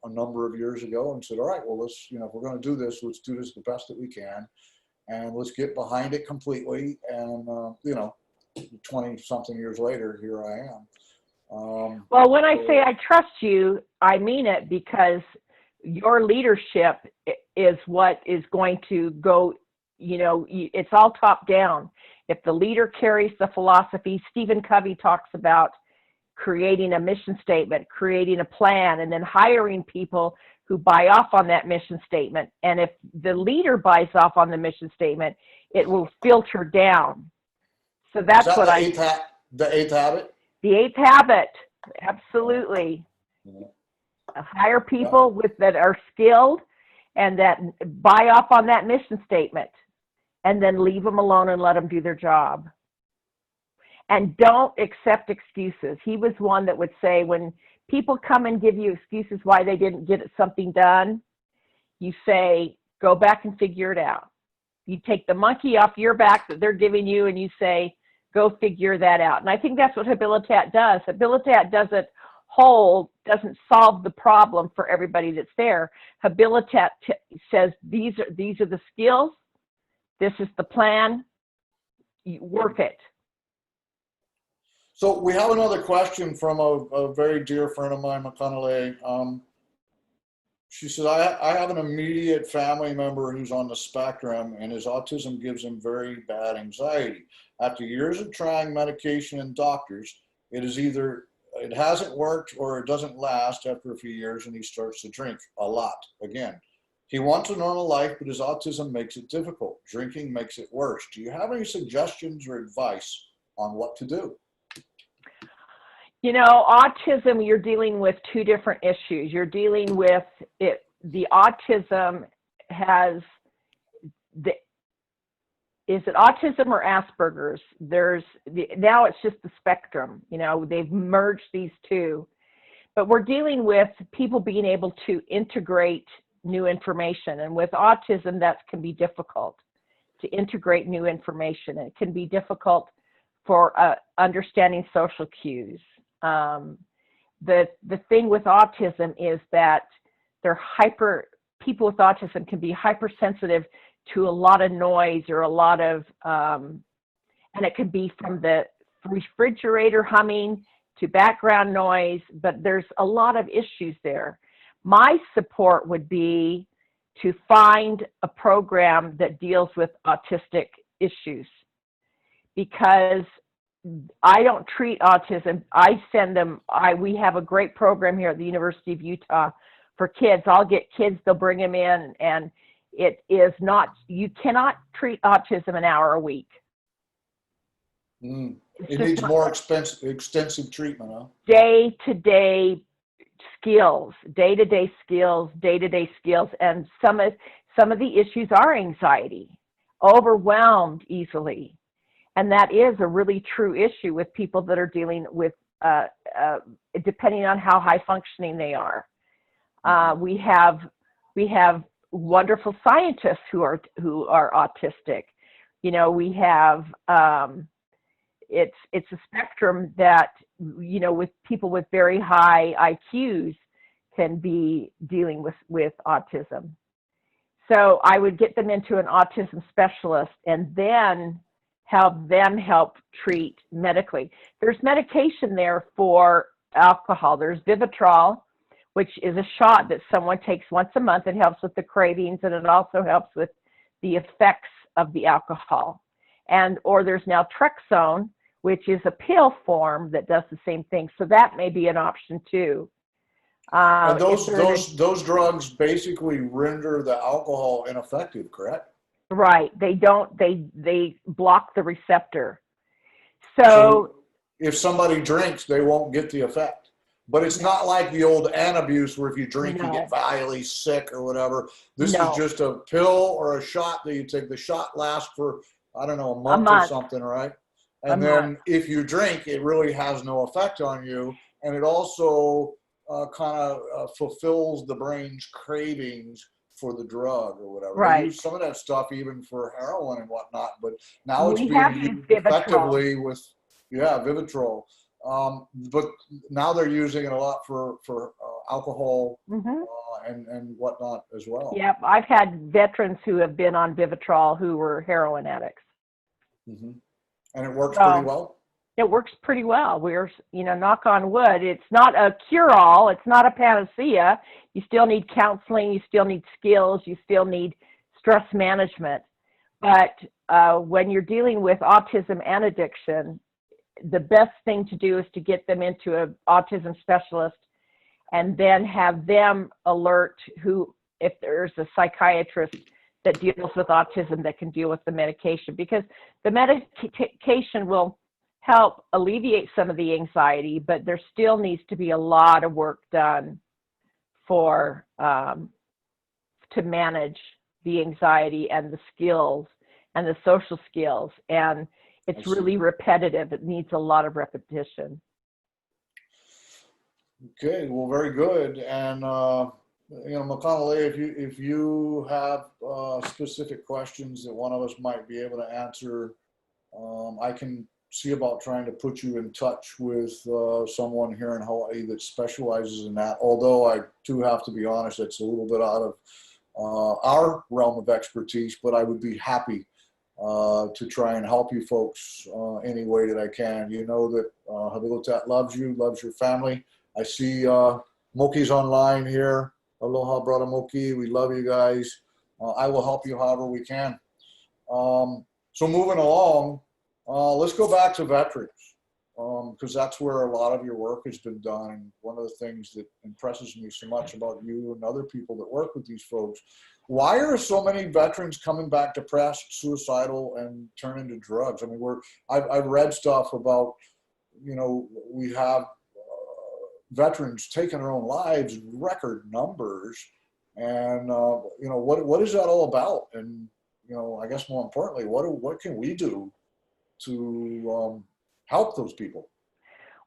a number of years ago and said, all right, well, let's, you know, if we're going to do this, let's do this the best that we can. And let's get behind it completely. And, you know, 20 something years later, here I am. Well, when I say I trust you, I mean it, because your leadership is what is going to go, you know, it's all top down. If the leader carries the philosophy, Stephen Covey talks about creating a mission statement, creating a plan, and then hiring people who buy off on that mission statement. And if the leader buys off on the mission statement, it will filter down. So that's what the eighth habit? The eighth habit, absolutely. Yeah. Hire people that are skilled and that buy off on that mission statement, and then leave them alone and let them do their job. And don't accept excuses. He was one that would say, when people come and give you excuses why they didn't get something done, you say, go back and figure it out. You take the monkey off your back that they're giving you and you say, go figure that out. And I think that's what Habilitat does. Habilitat doesn't solve the problem for everybody that's there. Habilitat says, these are the skills, this is the plan, you work it. So we have another question from a very dear friend of mine, McConnell. She says, I have an immediate family member who's on the spectrum, and his autism gives him very bad anxiety. After years of trying medication and doctors, it hasn't worked or it doesn't last after a few years, and he starts to drink a lot again. He wants a normal life, but his autism makes it difficult. Drinking makes it worse. Do you have any suggestions or advice on what to do? You know, autism, you're dealing with two different issues. You're dealing with it. The autism is it autism or Asperger's? Now it's just the spectrum. You know, they've merged these two. But we're dealing with people being able to integrate new information. And with autism, that can be difficult to integrate new information. It can be difficult for understanding social cues. The thing with autism is that people with autism can be hypersensitive to a lot of noise or a lot of, and it can be from the refrigerator humming to background noise, but there's a lot of issues there. My support would be to find a program that deals with autistic issues, because I don't treat autism. I send them, we have a great program here at the University of Utah for kids. I'll get kids, they'll bring them in, and it is not, you cannot treat autism an hour a week. It needs more extensive treatment, huh? Day-to-day skills, day-to-day skills, and some of the issues are anxiety, overwhelmed easily. And that is a really true issue with people that are dealing with uh, uh, depending on how high functioning they are. We have wonderful scientists who are autistic. You know, we have it's a spectrum that, you know, with people with very high IQs can be dealing with autism. So I would get them into an autism specialist and then have them help treat medically. There's medication there for alcohol. There's Vivitrol, which is a shot that someone takes once a month. It helps with the cravings, and it also helps with the effects of the alcohol. Or there's naltrexone, which is a pill form that does the same thing. So that may be an option too. And those drugs basically render the alcohol ineffective, correct? Right. They block the receptor. So if somebody drinks, they won't get the effect. But it's not like the old Antabuse where if you drink, you get vilely sick or whatever. This is just a pill or a shot that you take. The shot lasts for, I don't know, a month or something, right? And then if you drink, it really has no effect on you. And it also kind of fulfills the brain's cravings for the drug or whatever. Right. They use some of that stuff even for heroin and whatnot, but now it's being used Vivitrol. effectively with, Vivitrol. But now they're using it a lot for alcohol and whatnot as well. Yep, I've had veterans who have been on Vivitrol who were heroin addicts. Mm-hmm. And it works pretty well? It works pretty well. We're, you know, knock on wood, it's not a cure-all. It's not a panacea. You still need counseling. You still need skills. You still need stress management. But when you're dealing with autism and addiction, the best thing to do is to get them into an autism specialist and then have them alert if there's a psychiatrist that deals with autism that can deal with the medication, because the medication will help alleviate some of the anxiety, but there still needs to be a lot of work done to manage the anxiety and the skills and the social skills. And it's really repetitive. It needs a lot of repetition. Okay, well, very good. And McConnell, if you have specific questions that one of us might be able to answer, I can see about trying to put you in touch with someone here in Hawaii that specializes in that. Although I do have to be honest, it's a little bit out of our realm of expertise, but I would be happy to try and help you folks any way that I can. You know that Habilotat loves you, loves your family. I see Moki's online here. Aloha, brother Moki. We love you guys. I will help you however we can. So moving along, let's go back to veterans, because that's where a lot of your work has been done. And one of the things that impresses me so much about you and other people that work with these folks, why are so many veterans coming back depressed, suicidal, and turning to drugs? I mean, I've read stuff about, we have veterans taking their own lives in record numbers. And, what is that all about? And, I guess more importantly, what can we do to help those people?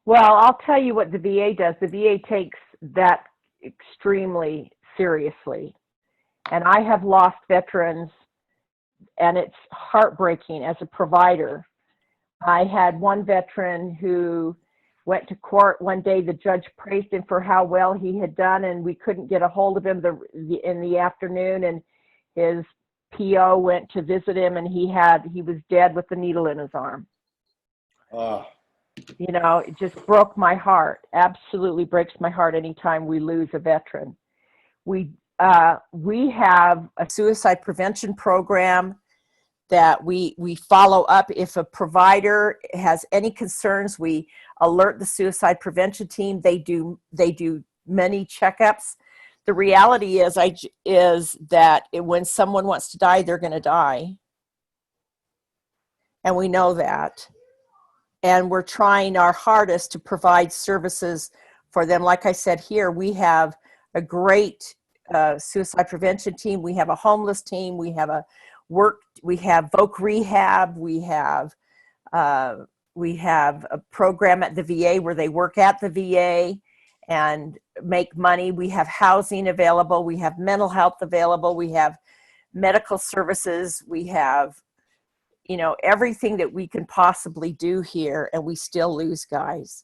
Well, I'll tell you what the VA does. The VA takes that extremely seriously. And I have lost veterans, and it's heartbreaking as a provider. I had one veteran who went to court one day. The judge praised him for how well he had done, and we couldn't get a hold of him in the afternoon, and his PO went to visit him, and he was dead with the needle in his arm. It just broke my heart. Absolutely breaks my heart anytime we lose a veteran. We have a suicide prevention program that we follow up. If a provider has any concerns, we alert the suicide prevention team. They do many checkups. The reality is that when someone wants to die, they're going to die. And we know that. And we're trying our hardest to provide services for them. Like I said here, we have a great suicide prevention team. We have a homeless team. We have we have voc rehab. We have we have a program at the VA where they work at the VA and make money. We have housing available. We have mental health available. We have medical services. We have, you know, everything that we can possibly do here, and we still lose guys.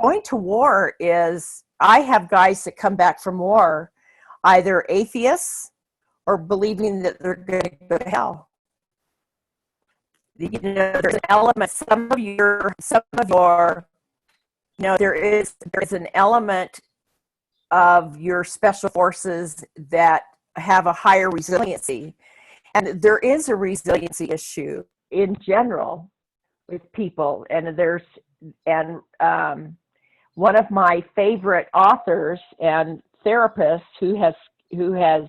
Going to war is, I have guys that come back from war, either atheists or believing that they're going to go to hell. You know, there's an element, some of your, you know, there's an element of your special forces that have a higher resiliency. And there is a resiliency issue in general with people. And one of my favorite authors and therapists who has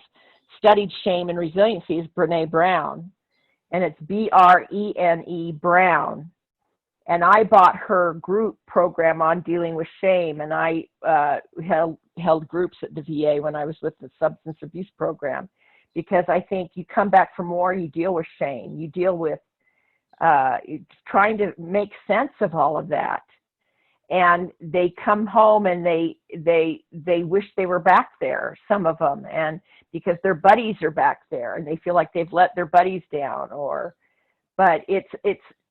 studied shame and resiliency is Brene Brown. And it's Brene Brown. And I bought her group program on dealing with shame. And I held groups at the VA when I was with the substance abuse program, because I think you come back from war, you deal with shame, you deal with trying to make sense of all of that. And they come home and they wish they were back there, some of them, and because their buddies are back there and they feel like they've let their buddies down, but it's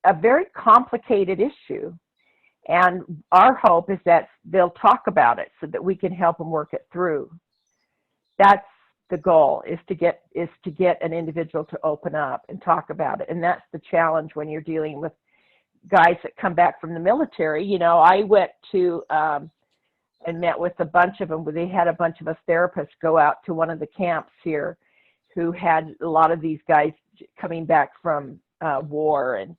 a very complicated issue. And our hope is that they'll talk about it so that we can help them work it through. That's the goal, is to get an individual to open up and talk about it. And that's the challenge when you're dealing with guys that come back from the military. You know, I went to and met with a bunch of them. They had a bunch of us therapists go out to one of the camps here who had a lot of these guys coming back from war. And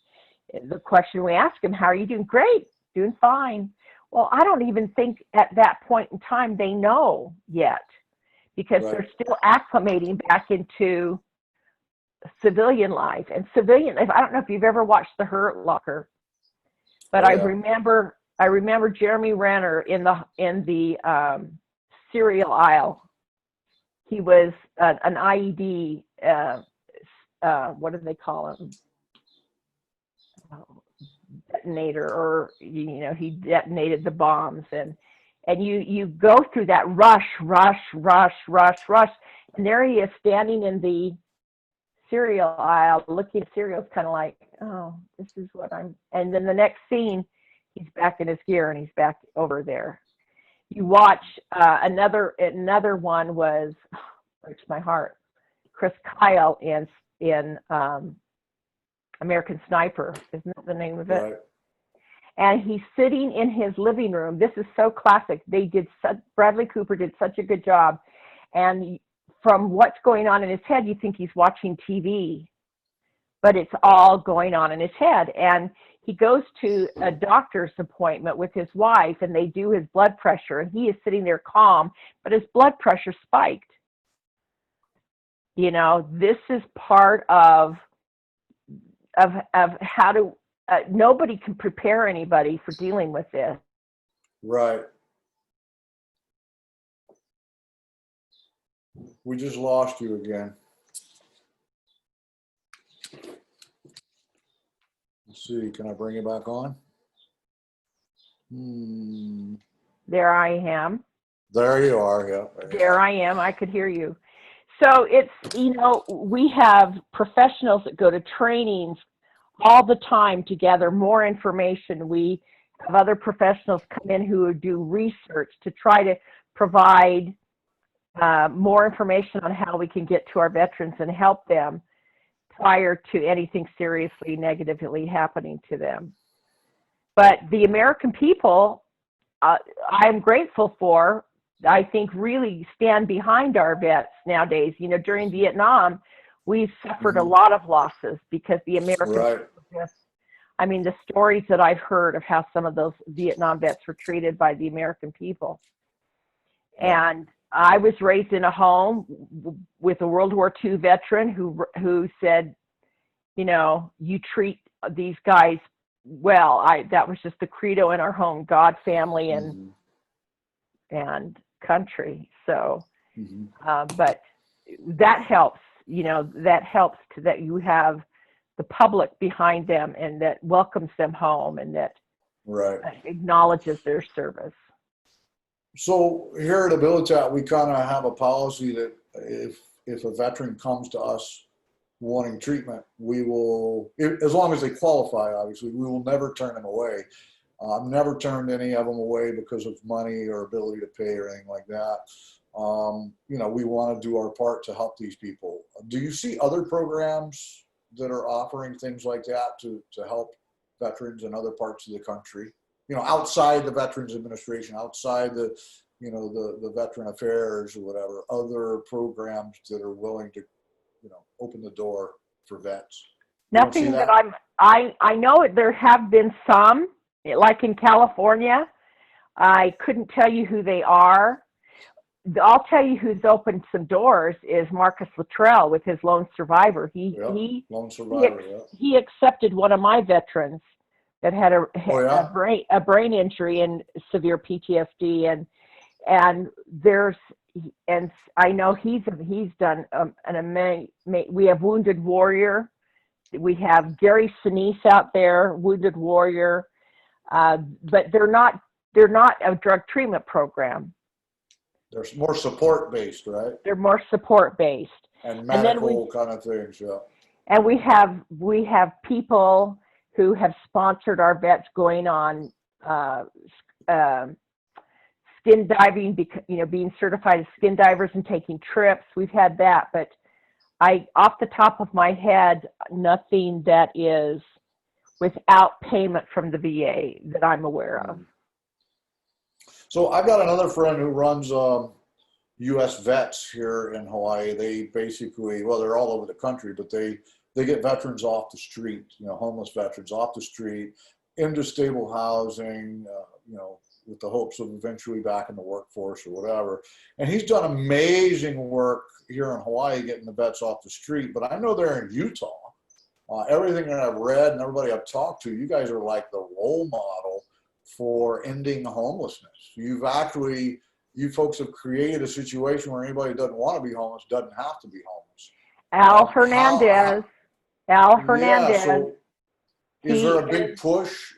the question we asked them, how are you doing? Great, doing fine. Well, I don't even think at that point in time they know yet, because they're still acclimating back into civilian life. And civilian life, I don't know if you've ever watched The Hurt Locker, but I remember Jeremy Renner in the cereal aisle. He was an IED, what do they call him? Detonator, or, you know, he detonated the bombs. And you go through that rush, and there he is standing in the cereal aisle looking at cereals, kind of like, oh, this is what and then the next scene, he's back in his gear and he's back over there. You watch another one was, breaks my heart, Chris Kyle in American Sniper, isn't that the name of it? Right. And he's sitting in his living room. This is so classic. Bradley Cooper did such a good job. And from what's going on in his head, you think he's watching TV, but it's all going on in his head. And he goes to a doctor's appointment with his wife, and they do his blood pressure, and he is sitting there calm, but his blood pressure spiked. You know, this is part of how to, nobody can prepare anybody for dealing with this. Right. We just lost you again. Let's see, can I bring you back on? There I am. There you are, yeah. There I am, I could hear you. So it's, you know, we have professionals that go to trainings all the time to gather more information. We have other professionals come in who do research to try to provide more information on how we can get to our veterans and help them prior to anything seriously negatively happening to them. But the American people, I'm grateful for, I think, really stand behind our vets nowadays. You know, during Vietnam, we suffered a lot of losses because the American people, I mean, the stories that I've heard of how some of those Vietnam vets were treated by the American people. And I was raised in a home with a World War II veteran who said, you know, you treat these guys well. That was just the credo in our home: God, family, and country. So, but that helps. You know, that helps that you have the public behind them and that welcomes them home and that Right. acknowledges their service. So here at Abilitat, we kind of have a policy that if a veteran comes to us wanting treatment, we will, as long as they qualify, obviously, we will never turn them away. I've never turned any of them away because of money or ability to pay or anything like that. You know, we want to do our part to help these people. Do you see other programs that are offering things like that to help veterans in other parts of the country? You know, outside the Veterans Administration, outside the, you know, the Veteran Affairs or whatever, other programs that are willing to, you know, open the door for vets. Nothing that I know there have been some, like in California. I couldn't tell you who they are. I'll tell you who's opened some doors is Marcus Luttrell with his Lone Survivor. Lone Survivor, he accepted one of my veterans that had a brain injury and severe PTSD, and I know he's done an amazing. We have Wounded Warrior, we have Gary Sinise out there, Wounded Warrior, but they're not a drug treatment program. They're more support based, right? They're more support based and medical kind of things, yeah. And we have people who have sponsored our vets going on skin diving, you know, being certified as skin divers and taking trips. We've had that, but off the top of my head, nothing that is without payment from the VA that I'm aware of. So I've got another friend who runs U.S. vets here in Hawaii. They basically, well, they're all over the country, but they get veterans off the street, you know, homeless veterans off the street into stable housing, you know, with the hopes of eventually back in the workforce or whatever. And he's done amazing work here in Hawaii getting the vets off the street. But I know they're in Utah. Everything that I've read and everybody I've talked to, you guys are like the role model for ending homelessness. You folks have created a situation where anybody who doesn't want to be homeless doesn't have to be homeless. Al Hernandez. Yeah, so is there a big push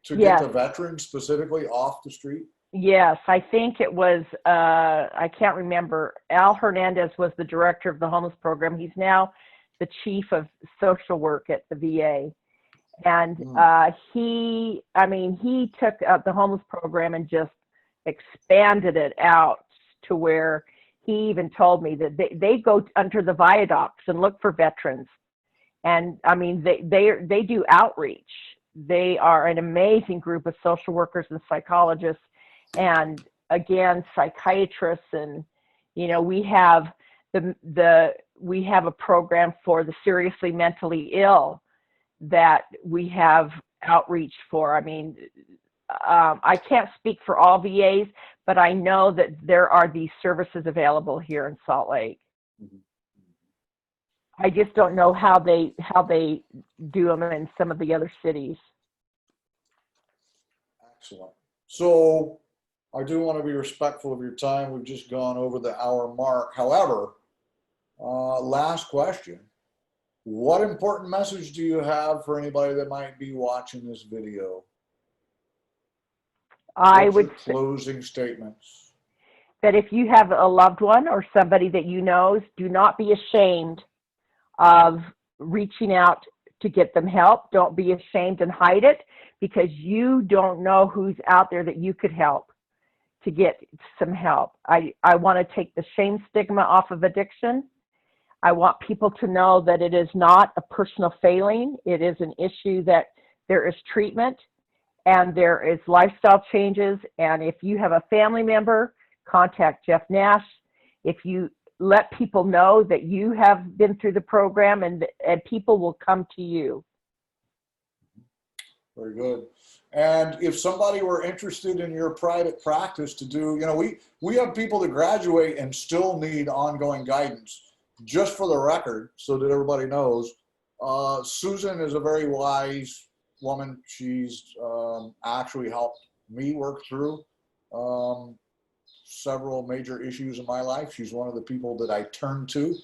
to get the veterans specifically off the street? Yes, I think it was, I can't remember. Al Hernandez was the director of the homeless program. He's now the chief of social work at the VA. And he took the homeless program and just expanded it out to where he even told me that they go under the viaducts and look for veterans. And I mean, they do outreach. They are an amazing group of social workers and psychologists, and again, psychiatrists. And you know, we have we have a program for the seriously mentally ill that we have outreach for. I mean, I can't speak for all VAs, but I know that there are these services available here in Salt Lake. I just don't know how they do them in some of the other cities. Excellent. So I do want to be respectful of your time. We've just gone over the hour mark. However, last question. What important message do you have for anybody that might be watching this video? I would say closing statements. That if you have a loved one or somebody that you know, do not be ashamed of reaching out to get them help. Don't be ashamed and hide it, because you don't know who's out there that you could help to get some help. I want to take the shame stigma off of addiction. I want people to know that it is not a personal failing. It is an issue that there is treatment and there is lifestyle changes. And if you have a family member, contact Jeff Nash. If you let people know that you have been through the program, and people will come to you. Very good. And if somebody were interested in your private practice to do, you know, we have people that graduate and still need ongoing guidance. Just for the record, so that everybody knows, Susan is a very wise woman. She's actually helped me work through several major issues in my life. She's one of the people that I turn to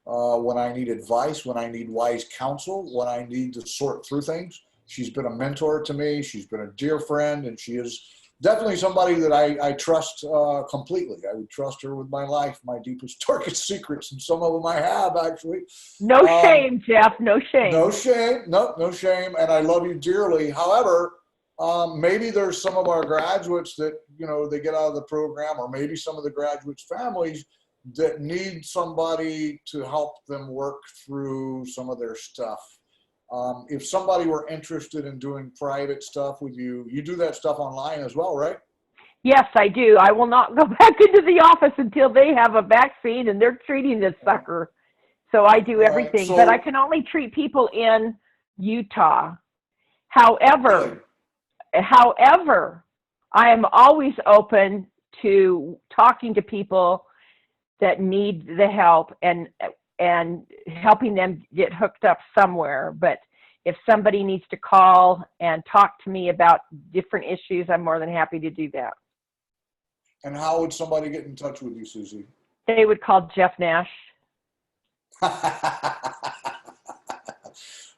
when I need advice, when I need wise counsel, when I need to sort through things. She's been a mentor to me. She's been a dear friend, and she is definitely somebody that I trust completely. I would trust her with my life, my deepest, darkest secrets, and some of them I have actually. No shame, Jeff. No shame. No shame. No shame. And I love you dearly. However, maybe there's some of our graduates that, you know, they get out of the program, or maybe some of the graduates' families that need somebody to help them work through some of their stuff. If somebody were interested in doing private stuff with you, you do that stuff online as well, right? Yes, I do. I will not go back into the office until they have a vaccine and they're treating this sucker. So I do everything, but I can only treat people in Utah. However, I am always open to talking to people that need the help and helping them get hooked up somewhere. But if somebody needs to call and talk to me about different issues, I'm more than happy to do that. And how would somebody get in touch with you, Susie? They would call Jeff Nash.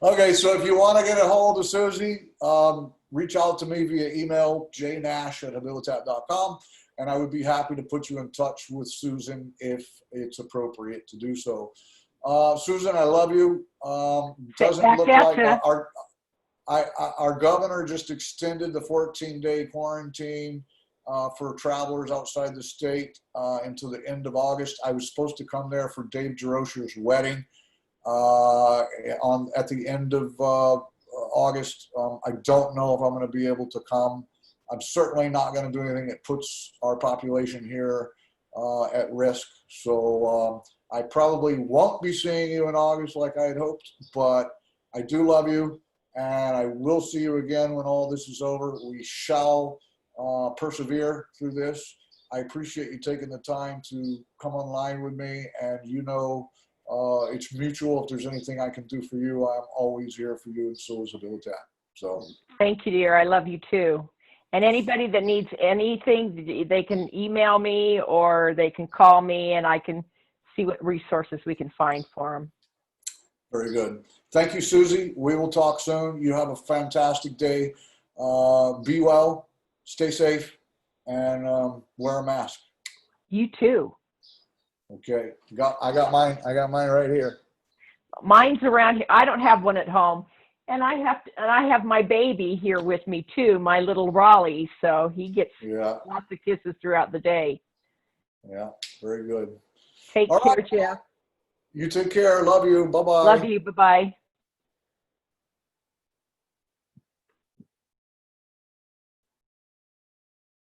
Okay, so if you want to get a hold of Susie, reach out to me via email, jnash@habilitat.com, and I would be happy to put you in touch with Susan if it's appropriate to do so. Susan, I love you. Doesn't look like our governor just extended the 14-day quarantine for travelers outside the state until the end of August. I was supposed to come there for Dave Jerosher's wedding at the end of August. I don't know if I'm going to be able to come. I'm certainly not going to do anything that puts our population here at risk. So I probably won't be seeing you in August like I had hoped, but I do love you, and I will see you again when all this is over. We shall persevere through this. I appreciate you taking the time to come online with me, and you know it's mutual. If there's anything I can do for you, I'm always here for you, and so is Habilitat. So thank you, dear. I love you too. And anybody that needs anything, they can email me or they can call me, and I can see what resources we can find for them. Very good. Thank you, Susie. We will talk soon. You have a fantastic day. Be well, stay safe, and wear a mask. You too. Okay. I got mine. I got mine right here. Mine's around here. I don't have one at home. And I have my baby here with me too, my little Raleigh. So he gets lots of kisses throughout the day. Yeah, very good. Take care, Jeff. You take care. Love you. Bye-bye. Love you. Bye-bye.